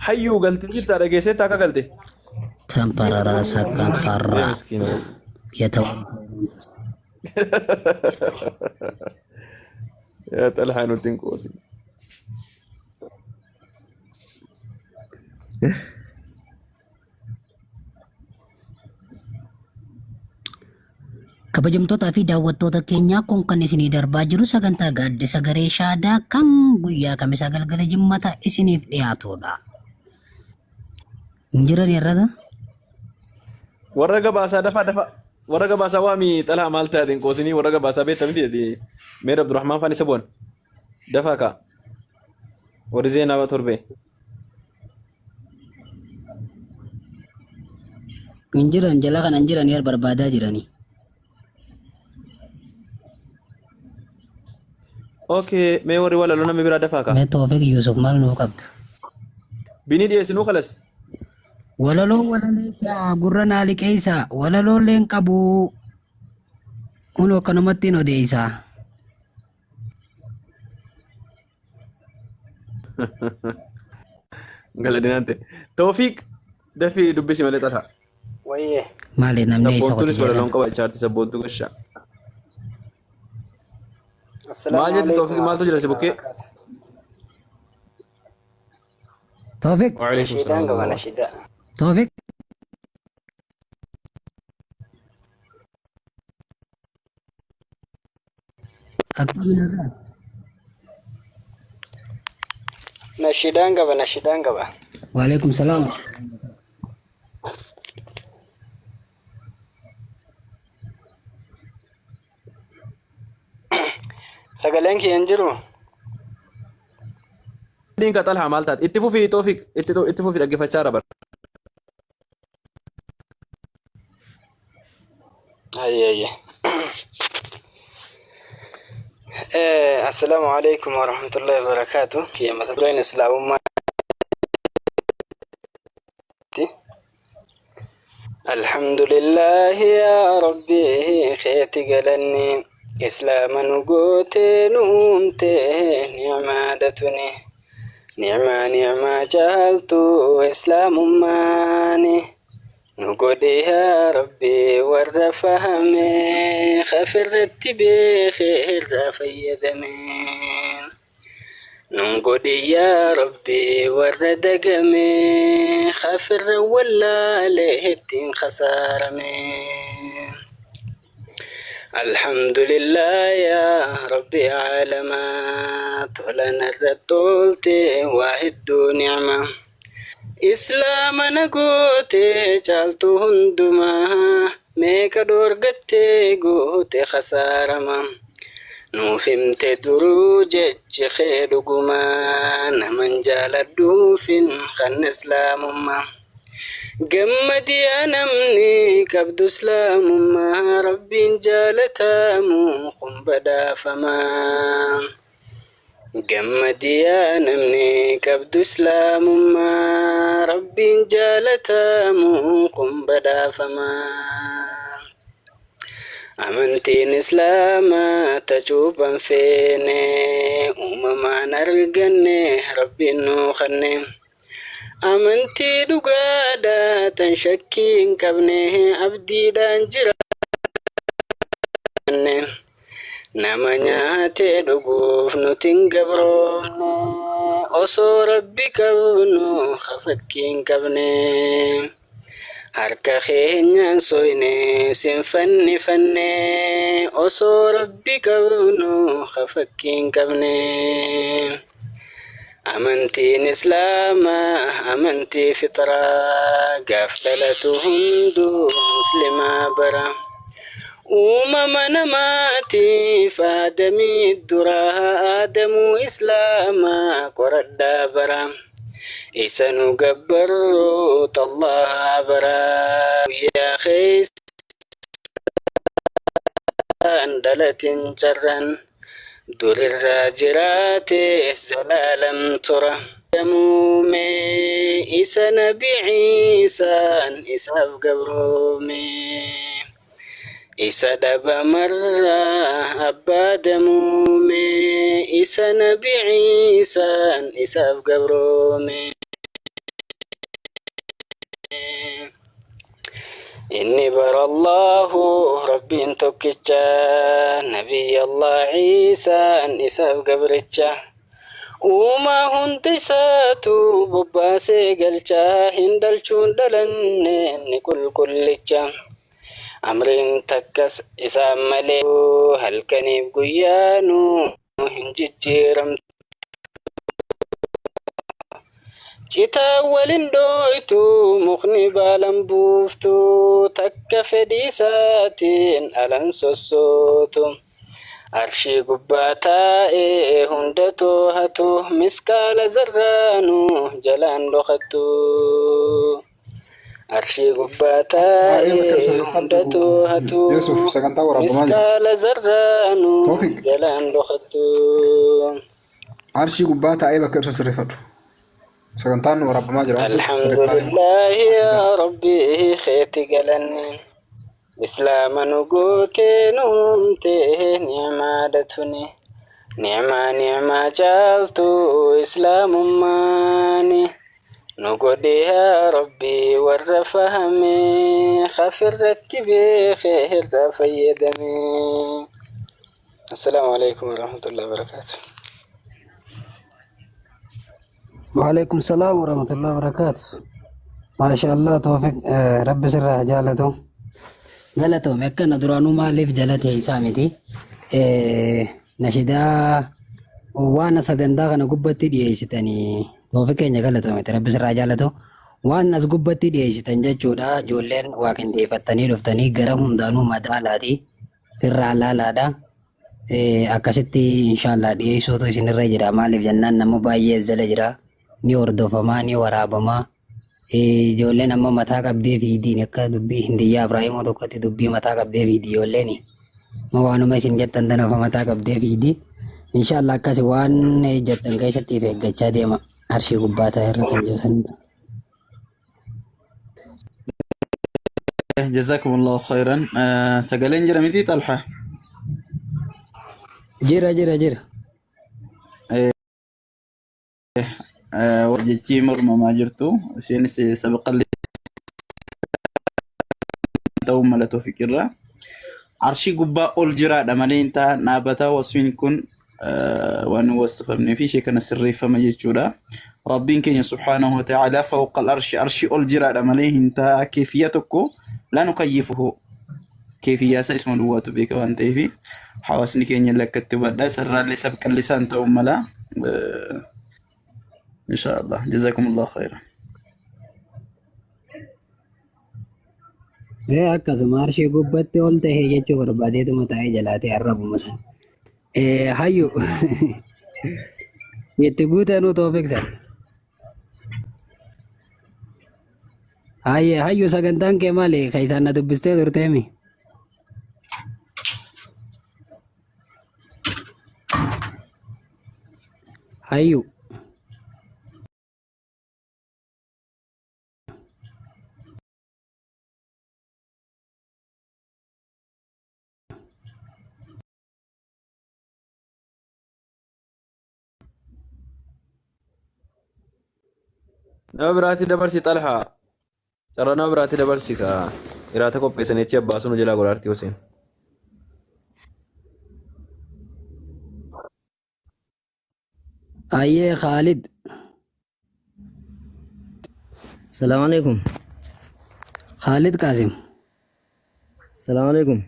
Hayyuu galte jirtaa dhageessetti akka galte. Tampararaa sakkaan har'aa. Yaa Xalahaa nuti hin qoosi. Kabajamtootaa fi daawwattoota keenyaa kun kan isinii darbaa jiru sagantaa gaaddisa garee shaadaa kan guyyaa kamisaa galgala jimmata isiniif dhiyaatudha. Injiran irrata? Warra gabaasaa dafa. Warra gabaasaa waami Xalahaa maal taateen qoosinii warra gabaasaa beektamiti Meer Abdurrahmaan Faan isa bu'an. Dafa kaa. Warri Zeenaa torbee. Injiran jala kan injiran yer barbaadaa jiranii. Okay, mee warri walaloo namni biraa dafaa kaa. Mee Toofiq Yuusuf maal nuuf qabda? Binii dhiyeessinuu kalas. Walaloo walaleessaa gurra naaliqeessaa walaloo leen qabu kun akkanumatti hin odeessaa. Galadinaante. Toofiq dafii dubbisi malee Xalahaa. Wayyee. Maali namni isa Sabboontuunis walaloon qaba ichaarti sabboontuu gashaa. Maal jedhu Toofiq maaltu jira si bukkee? Toofiq. Nashiidaan qaba nashiidaa. Toofiq. Akkamiin Nashiidaan qaba. Waalaikum salaam. Sagaleen kiyyan jiru. Din ka Xalahaa maal taate itti fufii Toofiq itti fufii dhaggeeffachaa jira bara. Ayye. Assalamu alaikum warahmatullahi wabarakatuh. Kiyamata dureen islaamummaa. Alhamdulillah ya Rabbi kheeti galanni islaama nu goote nuumte ni'maadatuni ni'maa jaaltu islaamummaani nu godhe yaa Rabbi warra fahame khafirratti beeke irraa fayyadame ننقضي يا ربي ورد قمي خافر ولا لهتين خسارة من الحمد لله يا ربي عالمات ولنا الرطولت واحد نعمة إسلام نقوتي جالتو هندما ميكا دورقتي قوتي خسارة ما نوفمت دروج خير قمان من جال الدوفن خن إسلام ما قمدي أنا مني كبد إسلام ما ربي جالتا قم بدا فما قمدي أنا مني كبد إسلام ما ربي جالتا قم بدا فما أمنتين إسلاما تجوبا فيني أمما نرقني ربي نوخني أمنتي دقادا تنشكين كبني أبدي دانجراني نما نياتي دقوف نتين قبروني أصو ربي كبنو خفكين كبني harka keenyaan soyne sin fanne osoo rabbi qabnu khafakkiin qabne amantiin islaamaa amantii fitraa gaaf dhalatu hundu muslimaa bara uumama namaatiif aadamii duraa aadamuu islaamaa qoradhaa bara إسانو قبرت الله برا يا خيس أندلت جرا دور الراجرات الزلالم ترى يمومي إسا نبي عيسان إسا قبرومي إسا دبا مرة أبا دمومي إسا نبي عيسان إسا قبرومي إني برا الله ربي توكيتشا نبي الله عيسى نساب قبرتشا وما هندساتو بباسي قلتشا هندلشون دلن كلتشا أمرين تكس إسام مليو هل كنيب قيانو هنجيجيرم Cita walin doitu mukni balam buftu takka fedisaatiin alan sossotu arshii gubbaa taa'ee hunda toohatu miskaala zarraanu jalaan dhokattu arshii gubbaa taa'ee hunda toohatu miskaala zarraanu jalaan dhokattu arshii gubbaa taa'ee bakka ibsa sirreeffadhu. سكنتان ورب ما جرى الحمد لله يا ربي خيتي قلن إسلام نقوتي نومتي نعمادتني نعمة جالتو إسلام ماني نقودي يا ربي ورفهمي خفر رتبي خير فيدمي السلام عليكم ورحمة الله وبركاته. وعليكم السلام ورحمة الله وبركاته. ما شاء الله توفيق رب سره جالته galatoom akka na duraanuu maaliif jalate isaa miti nashidaa waan sagantaa kana gubbatti dhiyeessitanii toofi keenya galatoomete rabbi sirraa jaalato waan as gubbatti dhiyeessitan jechuudha ijoolleen waa qindeeffattanii dhuftanii gara hundaanuu madaalaati firraa laalaadha akkasitti inshaallah dhiyeessuutu isinirra jira maaliif jennaan nama baay'ee zala jira ni hordofamaa ni waraabamaa ijoolleen amma mataa qabdee fiidiin akka dubbii hindiyyaa Ibraahimoo tokkotti dubbii mataa qabdee fiidii ijoolleen waanuma isin jettan tanaaf mataa qabdee fiidii inshaallah akkasi waan jettan keessatti eeggachaa deema arshii gubbaa ta'e irra kan jirtanidha. جزاكم الله خيرا سجلين جرمتي طلحة جرا وجدتي مرمى ما جرتو سين سبق لي دوم ملتو فكرة عرشي قبا أول جرا دمالين تا نابتا وسوين كن وأن وصفني في شيء كان السر فما يجودا ربين كين سبحانه وتعالى فوق الأرش أرش الجراد عليه انت كيفيتك لا نكيفه كيفية اسم الوات بك وانت في حواسني كين لك التبدا سر اللي سبق اللسان تأملا إن شاء الله جزاكم الله خيرا akkasuma arshii gubbatti ol tahee jechuu barbaadeetuma taa'ee jalaatee arrabu masan. Hayyu itti guutanuu toofeksan. Hayyu sagantaan kee maali ka isaan na dubbistee turteemi? Hayyu. نبراتي دبرسي طلحة ترى نبراتي دبرسي كا إراتك وبيسني تياب باسون جلا غرارتي وسين Ayyee Khalid. السلام عليكم. Khalid Qasim. السلام عليكم.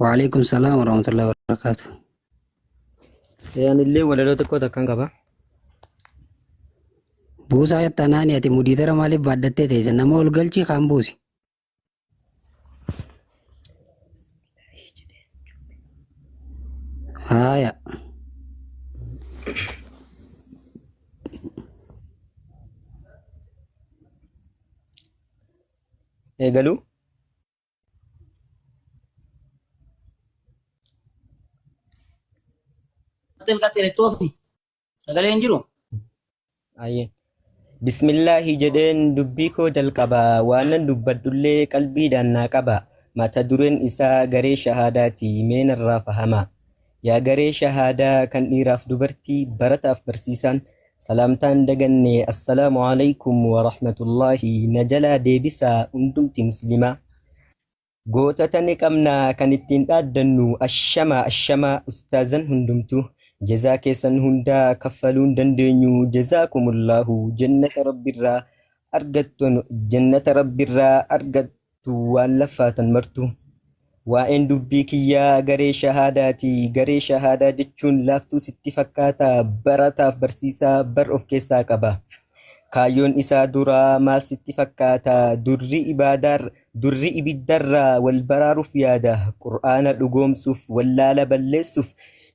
وعليكم السلام ورحمة الله وبركاته. يعني اللي ولا لو تكو تكان كبا. Buusaa yattanaani ati mudiitara maaliif baaddattee teesse nama ol galchii kaan buusi. Haaya. Eegaluu. Qaxxeertoofi sagaleen jiru. Ayyee. Bismillaahi jedheen dubbii koo jalqaba waanan dubbadhullee qalbiidhaan naa qaba mata dureen isaa garee shahaadaati meenarraa fahama yaa garee shahaadaa kan dhiiraaf dubartii barataaf barsiisan salaamtaan daganne assalaamu alaykum wa rahmatullaahi na jalaa deebisaa hundumti muslimaa gootota ni qabna kan ittiin dhaaddannu ashama ustaazan hundumtu jazaa keessan hundaa kaffaluun dandeenyu jazaakumullahu jannata rabbirraa argattu waan laffaatan martu waa'een dubbii kiyyaa garee shahaadaati garee shahaadaa jechuun laaftuu sitti fakkaata barataaf barsiisaa bar of keessaa qaba kaayyoon isaa duraa maal sitti fakkaata durri ibiddarraa wal baraaruuf yaada qur'aana dhugoomsuuf wallaala balleessuuf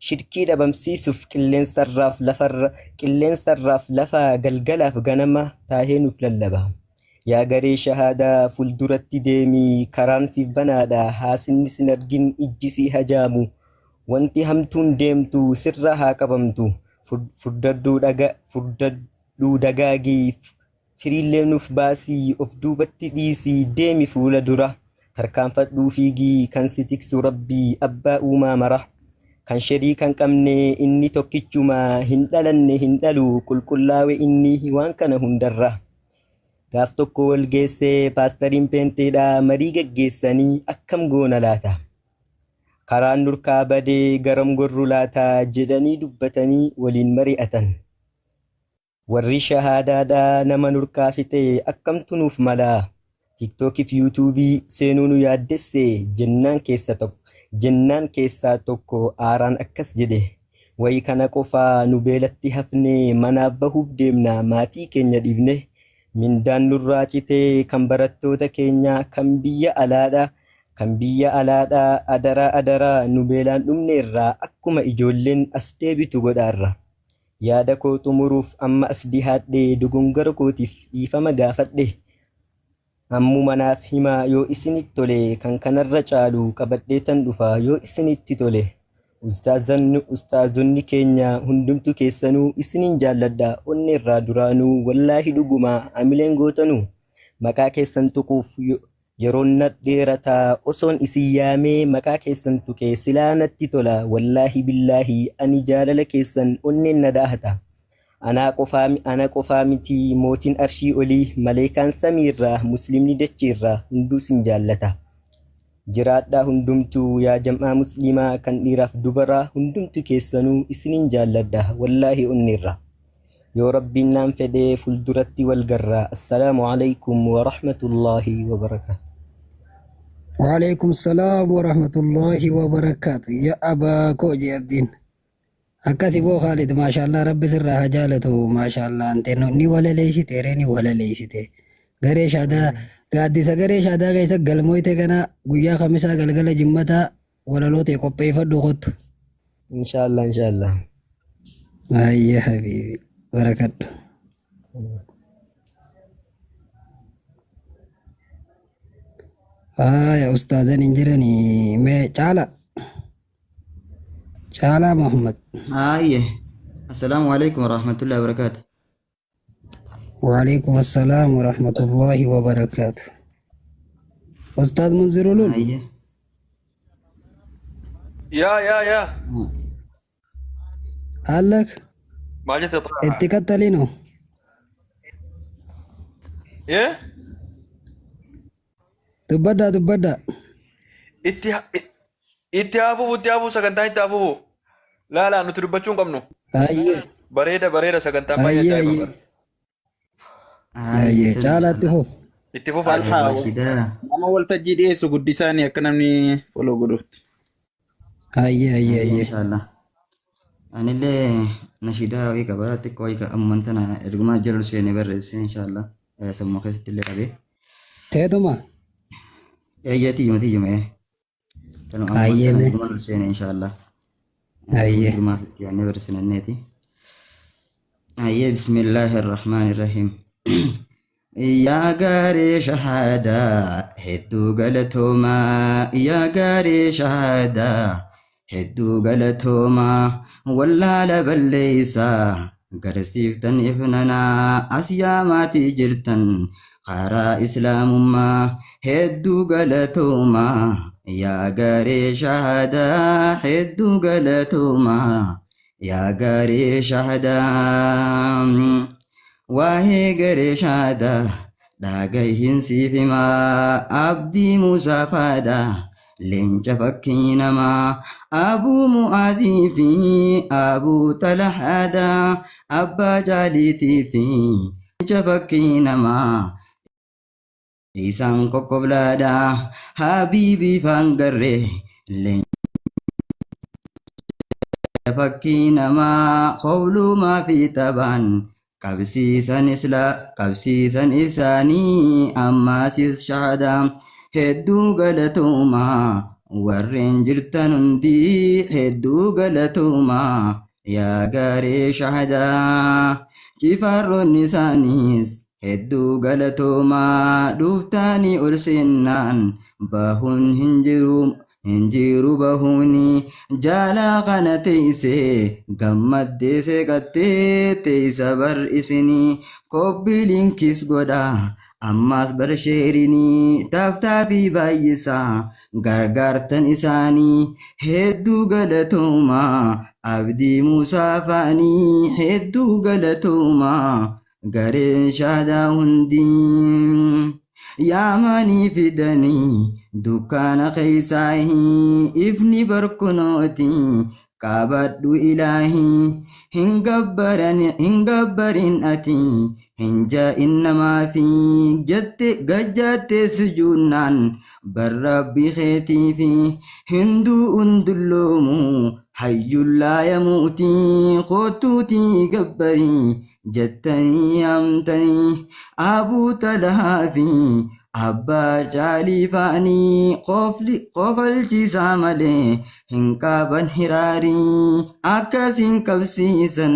shirkii dhabamsiisuuf qilleensarraaf lafa galgalaaf ganama taahee nuuf lallaba yaa garee shahaadaa fulduratti deemii karaan siif banaadha haasinni sin argin ijji si hajaamu wanti hamtuun deemtu sirra haa qabamtu furdaduu dagaagii firiillee nuuf baasii of duubatti dhiisii deemi fuula dura tarkaanfadhuu fiigii kan si tiksu rabbii abbaa uumaa mara kan shariika hin qabne inni tokkichuma hin dhalanne hin dhalu qulqullaawe inni waan kana hundarra gaaf tokko wal geessee paastariin peenteedha marii gaggeessanii akkam goona laata karaan nurkaa badee garam gorru laata jedhanii dubbatanii waliin mari'atan warri shahaadaadha nama nurkaa fixe akkamtu nuuf malaa tiktookiif yuutuubii seenuu nu yaaddesse jennaan keessaa tokko aaraan akkas jedhe wayi kana qofaa nu beelatti hafne manaaf bahuuf deemna maatii keenya dhiibne mindaan nurraa citee kan barattoota keenya kan biyya alaadhaa adaraa nu beelaan dhumneerraa akkuma ijoolleen as deebitu godhaarra yaada koo xumuruuf amma as dhihaadhe dogongora kootiif dhiifama gaafadhe ammuma naaf himaa yoo isinitti tole kan kanarra caalu qabadheetan dhufa yoo isinitti tole ustaazonni keenya hundumtu keessanuu isiniin jaalladha onneerraa duraanuu wallaahi dhugumaa amileen gootanuu maqaa keessan tuquuf yeroon na dheerataa osoon isin yaamee maqaa keessan tuqee silaa natti tola wallaahi billaahi ani jaalala keessan onneen na daahata ana qofaa miti mootiin arshii olii maleekaan samiirraa muslimni dachiirraa hunduu sin jaallata jiraadhaa hundumtuu yaa jam'aa musliimaa kan dhiiraaf dubaraa hundumtu keessanuu isinin jaalladha wallaahi onneerra yoo rabbiin naan fedhee fulduratti wal garraa assalaamu alaykum wa rahmatullaahi wa barakaatu. وعليكم السلام ورحمة الله وبركاته يا أبا كوجي أبدين أكاسي بو خالد ما شاء الله رب سرها جالته ما شاء الله أنت ني ولا ليش تيريني ولا ليش تي غريش هذا قادي سغريش هذا غيس غلمويته كنا غيا خمسة غلغله جمتا ولا لو تي كوبي فدو خط إن شاء الله إن شاء الله أي يا حبيبي بركات يا أستاذ إنجرني ما تعالى محمد السلام عليكم ورحمة الله وبركاته. وعليكم السلام ورحمة الله وبركاته. أستاذ منذر لون يا قال لك ما جيت اطلع اتكتلينو ايه تبدا itti sagantaa itti hafuuf laala nuti dubbachuu hin qabnu bareeda sagantaa baay'ee ayyee caalaatti fuf itti fufaan nama waltajjii dhiyeessu guddisaanii akka namni foloo godhuufti. ayyee Inshallah. Anillee nashidaa wayii qaba xiqqoo wayii amman tana ergumaa jala seenee barreesse inshallah sammuu keessatti illee qabee. Teetuma. Tiyyuma. Tanu amman tana ergumaa seenee inshallah. Ergumaa fitti yaannee barreessinanneeti. Bismillahir rahmanir rahim. Yaa gaarii shahaadaa hedduu galatoomaa yaa gaarii shahaadaa hedduu galatoomaa wallaala balleeysaa garsiiftan ifnanaa as yaamaatii jirtan karaa islaamummaa hedduu galatoomaa yaa gaarii shahaadaa hedduu galatoomaa yaa gaarii shahaadaa waa'ee garee shahaadaa dhaga'iin siif himaa abdii musaafaadhaa leenca fakkii namaa abuu mu'aazii fi abuu talahaadhaa abbaa jaaliitii fi leenca fakkii namaa isaan kokkoblaadhaa habiibii faangarree leenca fakkii namaa qowlumaa fi taphaan qabsiisan isaanii ammaasis shahaadaa hedduu galatoomaa warreen jirtan hundi hedduu galatoomaa yaa gaarii shahaadaa cifaarroonni isaaniis hedduu galatoomaa dhuuftaanii ol seennaan bahuun hin jiru bahuuni jaalaa kana teessee gammaddee seeqattee teessa bar isinii kobbii linkis godhaa ammaas bar sheerinii taaftaa fi baay'isaa gargaartan isaanii hedduu galatoomaa abdii musaa faanii hedduu galatoomaa gareen shahaadaa hundii yaamanii fidanii dukkaana keessaahii ifni barkunooti qabadhu ilaahii hin gabbarin ati hin jaa'in namaafi gajjaattee sujuunnaan barrabbii keetiifi hinduu'un dulloomu hayyullaa yamuutii kootuutii gabbarii jettanii yaamtanii abuu talahaa fi abbaa jaalii faanii qofalchiisaa malee hin qaban hiraarii akkasiin qabsiisan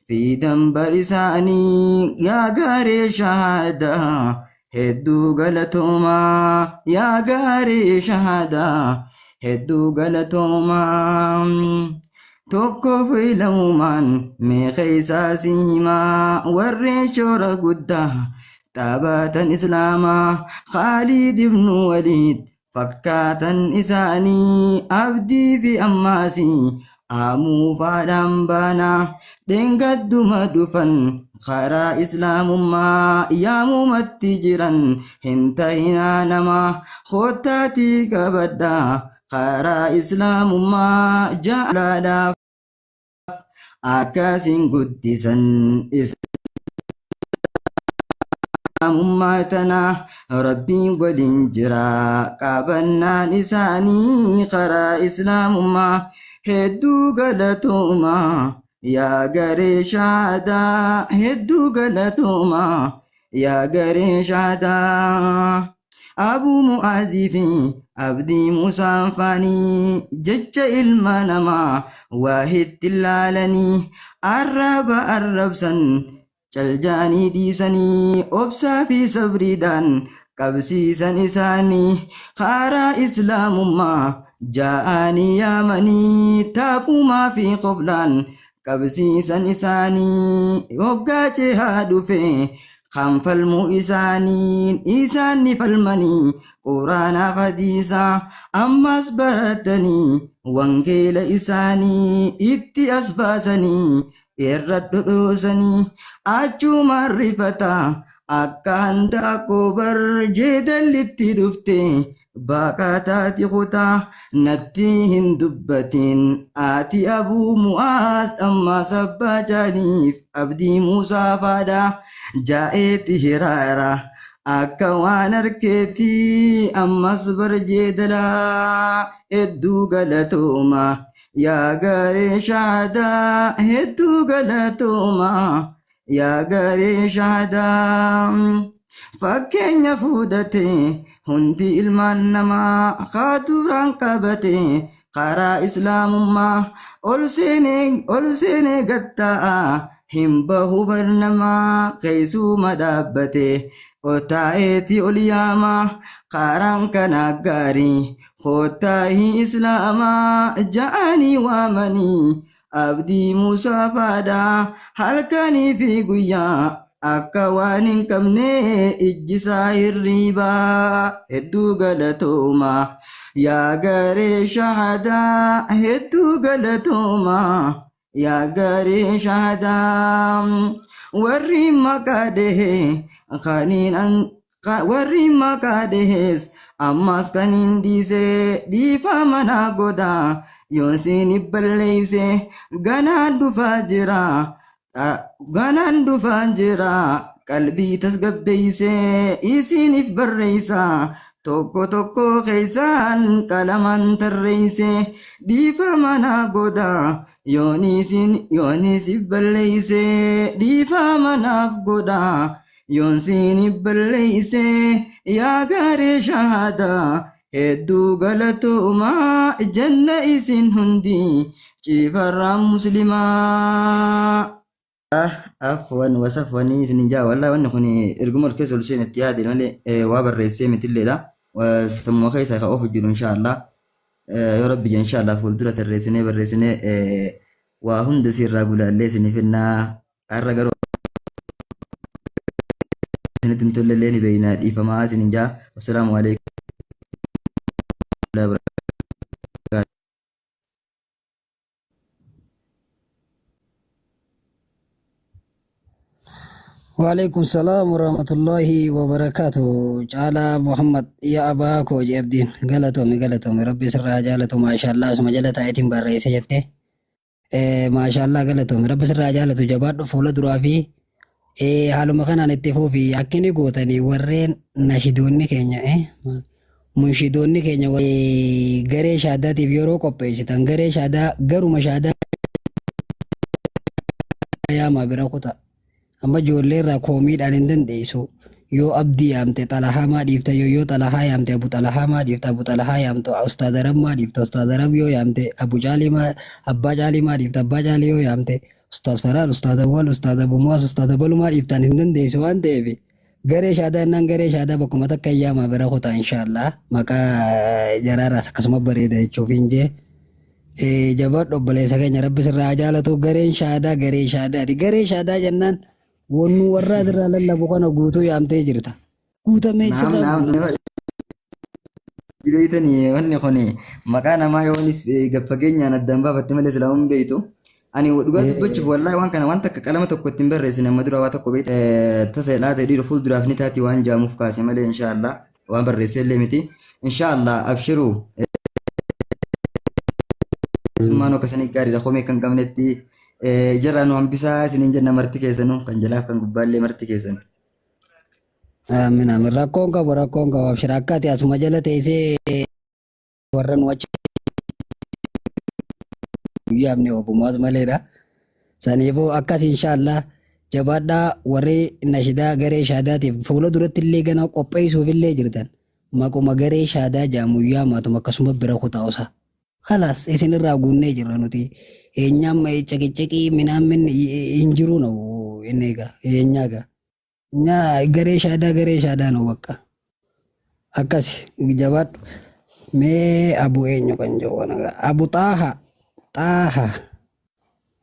fiidan barisaanii yaa gaaree shahaadaa hedduu galatoomaa yaa gaaree shahaadaa hedduu galatoomaa tokko filamumaan meeqeessaa si himaa warreen shoora guddaa taphatan islaamaa Khaalid ibnu Waliid fakkaatan isaanii abdii fi ammaasii amuu faadhaan baanaa dheengadduma dhufan karaa islaamummaa yaamumatti jiran hin ta'inaa namaa kottaatii qabadhaa karaa islaamummaa jaalalaaf akkasiin guddisan islaamummaa tanaa rabbiin waliin jira qabannaan isaanii karaa islaamummaa hedduu galatoomaa yaa garee shaadaa hedduu galatoomaa yaa garee shaadaa abuu mu'aazii fi abdii musaan faanii jecha ilma namaa waa itti ilaalanii arraba arrabsan caljaanii dhiisanii obsaa fi sabriidhaan qabsiisan isaanii karaa islaamummaa ja'anii yaamanii taapumaa fi qoflaan qabsiisan isaanii waggaa cehaa dhufe kan falmu isaanii isaan ni falmanii quraanaaf hadiisaa ammas baratanii wangeela isaanii itti as baasanii irra dhodhoosanii achumaan rifataa akka handaaqoo bar jeedallitti dhufte baaqataati kutaa natti hin dubbatin ati abuu mu'aaz ammas abbaa jaaniif abdii muusaa faadha jaa'eeti hiraara akka waan harkeetii ammas bar jeedalaa hedduu galatooma yaa garee shaadaa hedduu galatooma yaa garee shaadaa fakkeenya fudhate hundi ilmaan namaa kaaturaan qabate karaa islaamummaa ol seenee gatta'a hin bahu barnamaa keessuma dhaabbate otaa'eeti ol yaamaa karaan kana gaarii kottaahi islaamaa ja'anii waamanii abdii muusaa faadhaa halkanii fi guyyaa akka waan hin qabne ijjisaa hirriibaa hedduu galatooma yaa garee shahadaa hedduu galatooma yaa garee shahadaa warri maqaa dehe warri maqaa dehes ammas kan hin dhiise dhiifaa manaa godhaa yoosiin balleeyse ganaan dhufaa jira ganaan dhufaa jira qalbii tasgabbeeyse isiiniif barreeysa tokko tokko keeysaan qalaman tarreeyse dhiifa manaa godhaa yooniisiif balleeyse dhiifa manaaf godhaa yoonsiiniif balleeyse yaa garee shahadaa hedduu galatoomaa janna isin hundi ciifarraa muslimaa. Afwan wasafwanii isin jaa walaa wanni kun erguma keessa ol seen itti yaade malee waa barreessee mitilleedha. Sammuu keessa ka ofu jiru inshaallah yoo rabbi jee inshaallah fuuldura tarreessinee barreessinee waa hunda sirraa gulaallee isiniif innaa har'a garuu isinitti tolleellee ni beeynaa dhiifamaa isin jaa. Wassalaamu alaikum. وعليكم السلام ورحمة الله وبركاته جعل محمد يا أباكو جابدين قالتهم ربي سرها جالتهم ما شاء الله ثم جلت آيتين برئيس جته ما شاء الله قالتهم ربي سرها جالتو جباد فولد درافي حالو مكان نتفو في أكني قوتني ورين نشيدوني كينيا منشيدوني كينيا غري شهادة بيورو كوبيشتان غري شهادة غرو مشهادة يا ما براكوتا amma ijoollee irraa koomiidhaan hin dandeessu yoo abdii yaamte xalahaa dhiifta yoo xalahaa yaamte abu xalahaa dhiifta abu xalahaa yaamte ustaaza rammaa dhiifta ustaaza ram yoo yaamte abu caalii abbaa caalii dhiifta abbaa caalii yoo yaamte ustaaz faraan ustaaza wal ustaaza bumuwaas ustaaza balumaa dhiiftaan hin dandeessu waan ta'eef garee shaadaa innaan garee shaadaa bakkuma takka ayyaamaa bira kutaa inshaallah maqaa jaraaraas akkasuma bareeda jechuuf hin jee jabaadhu obboleessa keenya rabbi sirraa jaalatu gareen shaadaa jennaan wannu warraa sirraa lallabu kana guutuu yaamtee jirta. Guutamee sirraa. Birootanii wanni kun maqaa namaa yoonis gaffageenyaan addaan baafatte malee silaa hin beektu. Ani dhugaa dubbachuuf wallahi waan kana waan takka qalama tokko ittiin barreessine amma dura waa tokko beekte tasaadhaa ta'ee fuulduraaf ni taati waan jaamuuf kaase malee inshaallah waan barreessee illee miti inshaallah abshiruu summaan akkasanii gaariidha komee kan qabnetti jarraa nu hambisaa isiniin jenna marti keessanuu kan jalaaf kan gubbaallee marti keessan. Amiin amiin rakkoon qabu abshira akkaati asuma jala teessee warra nu achi yaamne obumaas maleedha. Saniifuu akkas inshaallah jabaadhaa warri nashidaa garee shaadaatiif fuula duratti illee gana qopheessuuf illee jirtan maquma garee shaadaa jaamuyyaa maatuma akkasuma bira kutaa'usa. Khalas isinirraa guunnee jirra nuti eenyaan caqicaqii minaamin hin jiru no inni egaa eenyaaga. Garee shaadaa no bakka. Akkas jabaadhu mee abu eenyu kan jiru abu xaaha.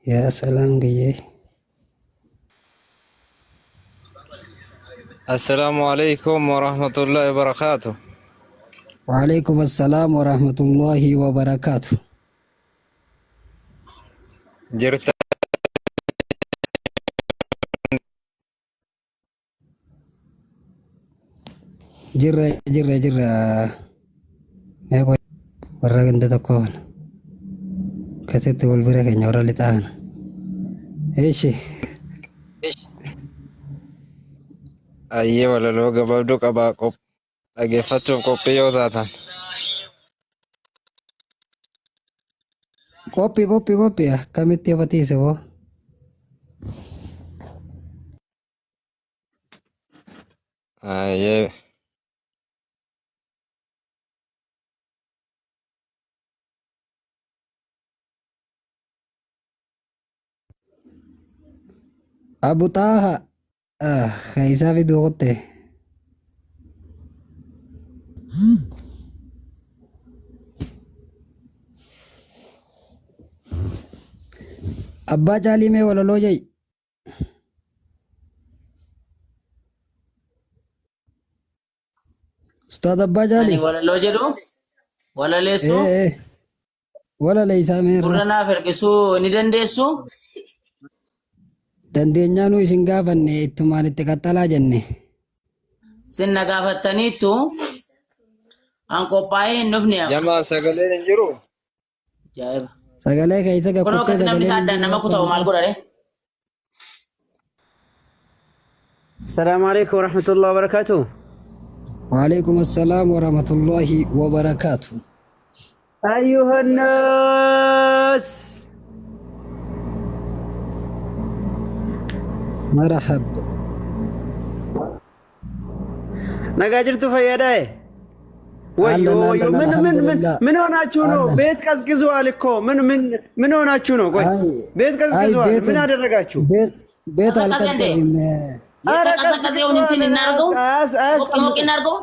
Ya salam gaye. Assalamualaikum warahmatullahi wabarakatuh. Waalaikumsalam warahmatullahi wabarakatuh. Jirta jirra warra ganda tokko kasatti wal bira keenya warra lixaan eeshi ayyee walaloo gabaabduu qabaa dhaggeeffachuuf qophii yoo taatan qophii akkamitti hafatiise hoo ayyee Abu Taha Kaisaa fi Dootte Abbaa Caalii mee walaloo jai Ustaad Abbaa Caalii walaloo jedhu walaleessu walaleessaa meerra gurra naaf ergisuu ni dandeessu dandeenyaa nu isin gaafanne ittumaan itti qaxxalaa jenne. Sinna gaafattaniittu an qophaa'ee hin dhufne. Jamaa sagaleen hin jiru. Jaa'iba. Sagalee keessa Kunoo akkatti namni isaa addaan nama kutaa'u maal godhare? Assalaamu alaikum warahmatullahi wabarakatuh. Waalaikum assalaam warahmatullahi wabarakatuh. Ayyuhan nas. مرحبا نجاجرتو فياداي ويو من ሆናችሁ ነው ቤት ቀዝቅዟል እኮ ምን ሆናችሁ ነው ቆይ ቤት ቀዝቅዟል ምን አደረጋችሁ ቤት አልቀዝቅዝም ቀዝቀዘውን እንትን እናርገው ሞቅ እናርገው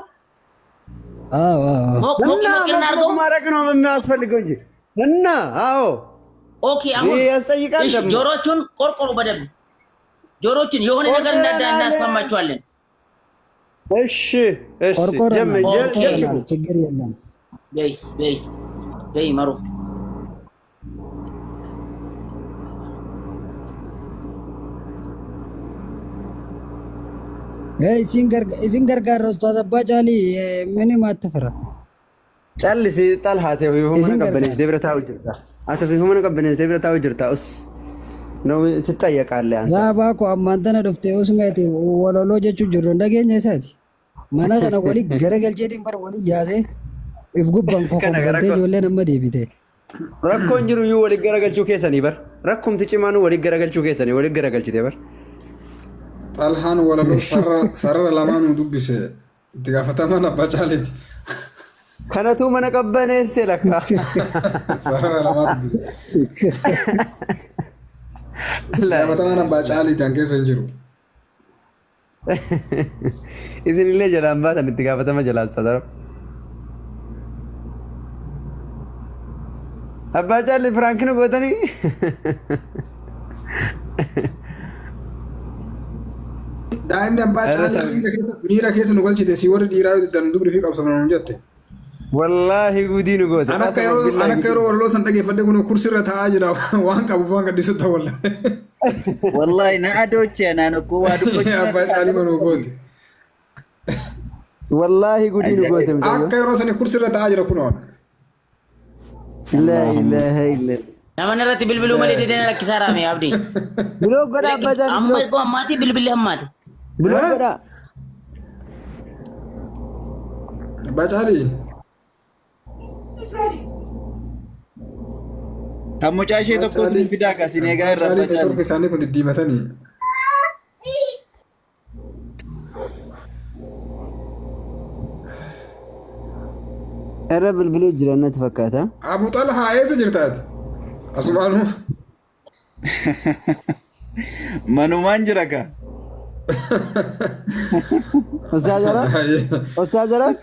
ሞቅ እናርገው ማረግ ነው የሚያስፈልገው እንጂ እና አዎ ኦኬ አሁን ያስጠይቃል ጆሮቹን ቆርቆሩ በደንብ ጆሮችን የሆነ ነገር እናሰማቸዋለን። እሺ ችግር የለም። በይ መሩ isin gargaara Ustaad Abbaa Caalii ምንም አትፍራ ጨልሲ ጠልሃት የሆነ ቀበኔስ ደብረታው ጅርታ አቶ የሆነ ቀበኔስ ደብረታው ጅርታ ኡስ ነው ትጠየቃለህ አንተ ያ ባኮ አማንተነ ዶፍቴ ኡስሜቲ ወሎሎ ጀቹ ጅሮ እንደገኘ ሰቲ ማና ከነ ወሊ ገረገልቼ ዲንበር ወሊ ያሴ ifgubban ko konte jolle namma deebite rakkoon jiru yu wali garagalchuu keessanii bar rakkumti cimaanu wali garagalchuu keessanii wali garagalchite bar Talhaan walaloo sarara lamaanu dubbise itti gaafatamaan Abbaa Caaliiti kanatu mana qabbaneesse lakka sarara lamaa dubbise gaafatamaan Abbaa Caaliiti an keessa hin jiru isinillee jalaan baatan itti gaafatama jalaasta Abbaa Caalii Firaankiin gootanii daa'imni Abbaa Caalii miira keessa nu galchite si warri dhiiraa dan dubri fi qabsofna nu jette والله قودين قوت أنا كيرو والله صندق يفدي كونه كرسي رتاع أجرا وان كابو فان قديس تولى والله نادوتشي أنا نقوى يا باش علي منو قوت والله قودين قوت كيرو صندق كرسي رتاع أجرا كونه لا إله إلا nama narratti bilbiluu malee dedeen rakkisaadhaa mee abdii. Biloo godhaa abbaa jaalli. Amma ergoo ammaati bilbilli ammaati. Biloo godhaa. Abbaa jaalli. Kan mucaa ishee tokko siin fidaa kasin egaa irraa abbaa jaalli. Neetwork isaanii kun diddiimatanii. Irra bilbiluu jira natti fakkaata. Abu Talhaa eessa jirtaati? Asumaanu. Manumaan jira ka. Ustaz Arab?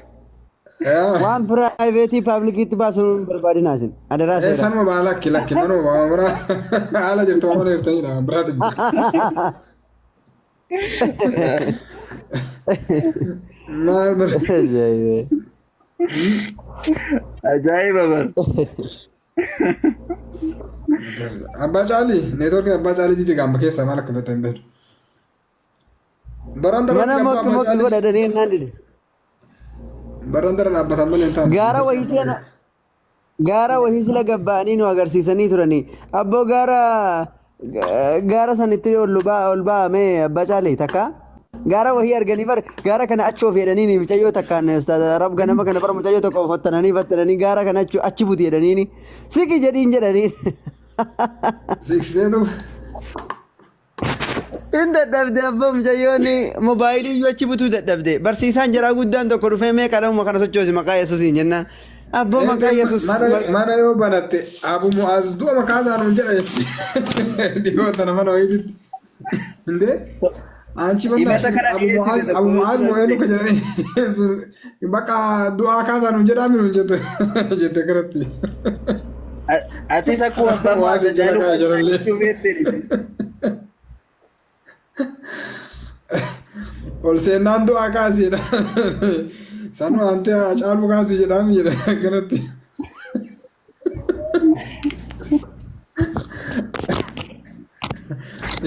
Waan piraayiveetii paablikiitti baasuun barbaadinaa isin. Adaraa seera. Sanuma baa lakki manuma baa haala jirtu mana hirtaniidha biraati. Maal Ajaa'iba bar. Abbaa Caalii neetworkiin Abbaa Caaliitii gamba keessa maal akka beektan beeku. Baraan daraan Mana mokki godhadhanii naan dide. Baraan daraan dhaabbatan malee hin taane. Gaara wahii sila gabba'anii nu agarsiisanii turanii. Abboo gaara sanitti ol ba'amee Abbaa Caalii takka. Gaara wahii arganii bar gaara kana achoo fedhanii mucayyoo takkaan Ustaaz Arab ganama kana bar mucayyoo tokko fattananii gaara kana achi buti jedhanii siqi jedhiin jedhanii. Siqseetu. In dadhabde abbaa mucayyoon moobaayilii iyyuu achi butuu dadhabde barsiisaan jaraa guddaan tokko dhufee mee kadhamuma kana sochoosi maqaa Yesuusiin jennaan. Abboo maqaa Yesuus. Mana yoo banatte Abu Mu'aaz du'a maqaa isaanii jedha jetti. Dhiyoota mana wayiitti. Indee. Anchi banda Abu Mu'aaz mo'enu ka jedhanii bakka du'aa kaasaa nu jedhaa minu jette garatti. Atis akkuma abbaa Mu'aaz ol seennaan du'aa kaasiidha. Sanu ante caaluu kaasii jedhaami jedha garatti.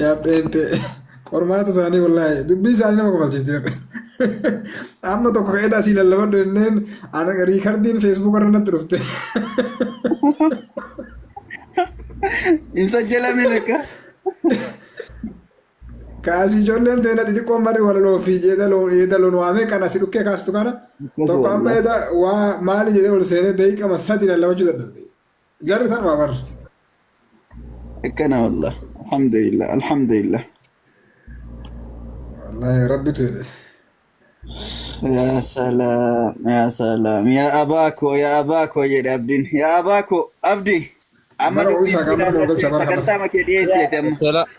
Yaa beente. Ormaata isaanii wallahi dubbii isaanii nama kofalchiiseera. Amma tokko ka'ee asii lallabadhu jenneen riikardiin feesbuuk irra natti dhufte. Insa jedhameen akka. Kaasii ijoolleen ta'e xixiqqoon barri walaloo fi yeedaloon waamee kan asii dhukkee kaastu kana tokko amma waa maali jedhee ol seenee daqiiqama sadi lallabachuu dadhabde. Jarri tanuma barra. Akkana wallah. Alhamdulillah. والله ربي تهدي. يا سلام يا أباكو يا أبدين يا أباكو أبدي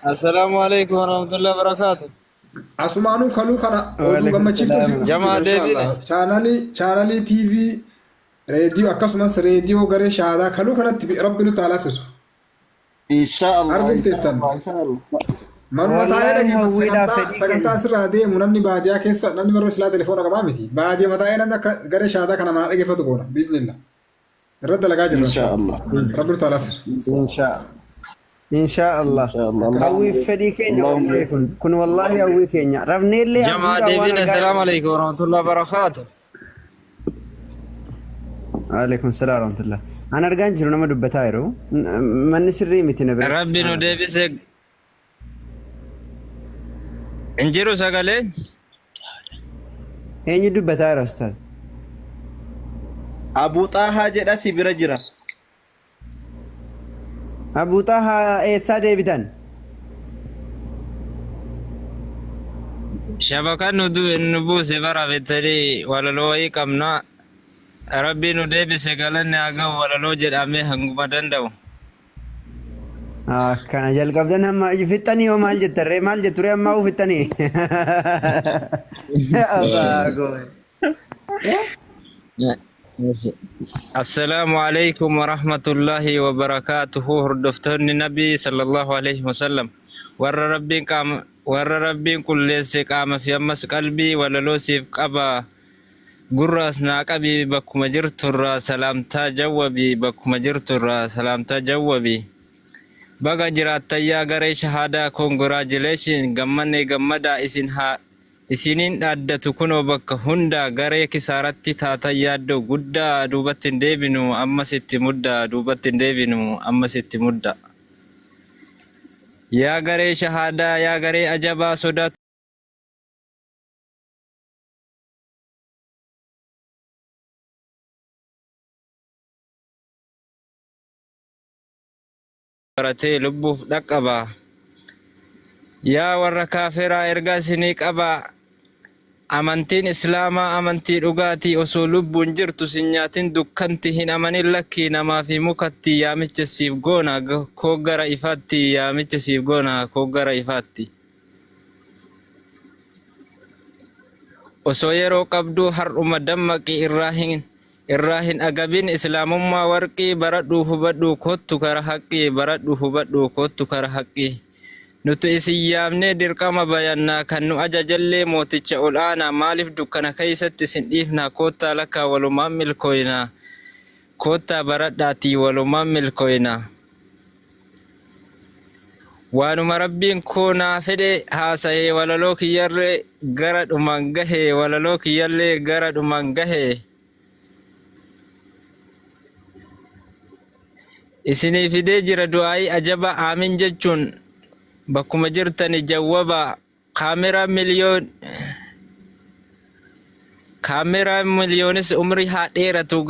السلام عليكم ورحمة الله وبركاته. أسمعنا كلو كنا أودو جماعة ديفيد channel TV راديو أكسمس راديو غير شهادة كلو كنا تبي ربنا تعالى فيسو إن شاء الله عرفت تتن manuma taa'ee dhaggeeffatu sagantaa asirraa deemu namni baadiyyaa keessa namni baruu silaa telefoona qabaa miti baadiyyaa taa'ee namni akka gara shaadaa kana mana dhaggeeffatu goona biiznillah irratti dalagaa jirra rabbi nu laafisu insha Allah hawwii fedhii keenya kun wallahi hawwii keenya rafneellee jamaa deebiin assalaamu alaykum warahmatullahi wabarakatuh. Alaikum salaam warahmatullah. An argaan jiru nama dubbataa jiru manni sirrii miti na biratti. Rabbi nu deebisee Injiru sagalee. Eenyu dubbataa jira Ustaaz? Abu Xaahaa jedha si bira jira. Abu Xaahaa eessaa deebitan? Shabakaan nu buuse bara beektanii walaloo wayii qabna. Rabbi nu deebise galanne haga walaloo jedhamee hanguma danda'u. Kana jalqabdan amma fixxanii hoo maal jettarree maal jetture ammaa uu fixxanii. Assalaamu alaykum wa rahmatullahi wa barakatuhu hordoftoonni nabii sallallahu alayhi wa sallam warra rabbiin qulleesse qaama fi ammas qalbii walaloo siif qaba gurraas naa qabii bakkuma jirturraa salaamtaa jawwabii bakkuma jirturraa salaamtaa jawwabii. Baga jiraatayyaa garee shahaadaa congratulation gammanne gammadaa isiniin dhaaddatu kunoo bakka hundaa garee kisaaratti taatan yaaddoo guddaa duubatti hin deebinu ammas itti muddaa duubatti hin deebinu ammas itti muddaa. Yaa garee shahaadaa yaa garee ajabaa sodaatu. Baratee lubbuuf dhaqqabaa. Yaa warra kaafiraa ergaa isinii qabaa. Amantiin islaamaa amantii dhugaatii osoo lubbuun jirtu sin nyaatin dukkanti hin amanin lakkii namaa fi mukatti yaamicha siif goona koo gara ifaatti yaamicha siif goona koo gara ifaatti. Osoo yeroo qabduu har'uma dammaqii irraa hin agabin islaamummaa warqii baradhuu hubadhuu kottu kara haqqii baradhuu hubadhuu kottu kara haqqii. Nuti isin yaamnee dirqama bayannaa kan nu ajajallee mooticha ol'aanaa maaliif dukkana keessatti isin dhiifnaa koottaa lakkaa walumaan milkooyinaa koottaa baradhaatii walumaan milkooyinaa. Waanuma rabbiin koo naa fedhe haasa'ee walaloo kiyyallee gara dhumaan gahee walaloo kiyyallee gara dhumaan gahee. Isinii fidee jira du'aayii ajaba aamin jechuun bakkuma jirtani jawwaba kaameraa miliyoonis umrii haa dheeratu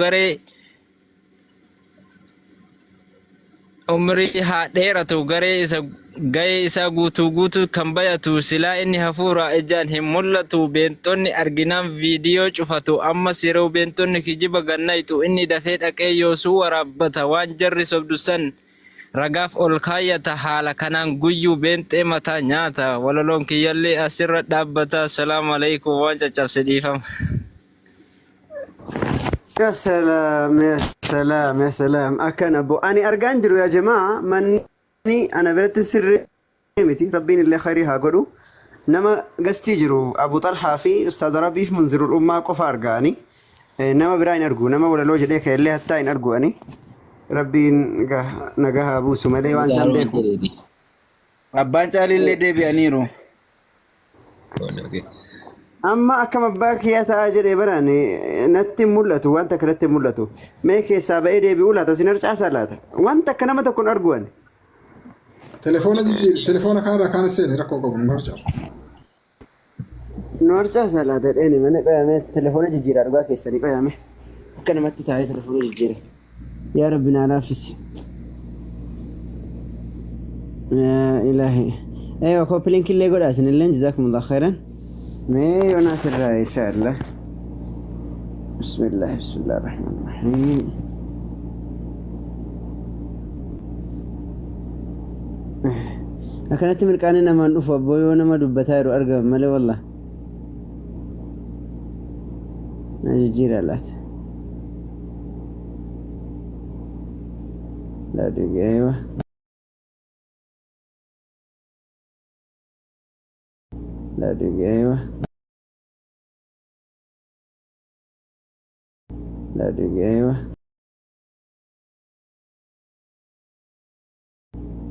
garee isa gahee isaa guutuu kan bayatu silaa inni hafuura ijaan hin mul'atu beentonni arginaan viidiyoo cufatu ammas yeroo beentonni kijiba gannaytu inni dafee dhaqee yoosuu waraabbata waan jarri sobdusan ragaaf ol kaayyata haala kanaan guyyuu beenxee mataa nyaata walaloon kiyyallee asirra dhaabbata. Assalaamu alaikum waan caccabse dhiifama. يا سلام يا سلام يا سلام أكن أبو أنا أرجع نجرو يا جماعة مني أنا برت السر متي ربين اللي خيرها قولوا نما قستي جرو أبو طلحة في أستاذ ربي في منزل الأمة كفار جاني نما براين أرجو نما ولا لوجه ليك اللي هتاين أرجو أني ربين نجاها أبو سمالي وان سندكو أبان تعالي اللي دبي أنيرو أما أكما باك يا تاجر إبراني نتي ملتو وانت كنتي ملتو ميكي سابعي دي بيقولها تسينرش عسالات وانت كنما تكون أرجواني تليفونك هذا كان السيني ركو قبل نرجع سالات إني من قيامي تليفون جيجير أرجوك يسني قيامي كنما تتعي تليفون جيجير يا ربنا نافس يا إلهي أيوة كوبلين كل يقول أسن اللين جزاكم الله خيرا مي وناصر إن شاء الله. بسم الله الرحمن الرحيم. أكنت من كاننا ما نوف أبوي وأنا ما دبتايرو أرجع مالي والله نجي جيرالات لا دقيقة أيوة لا دقيقة أيوة لا دقيقة أيوة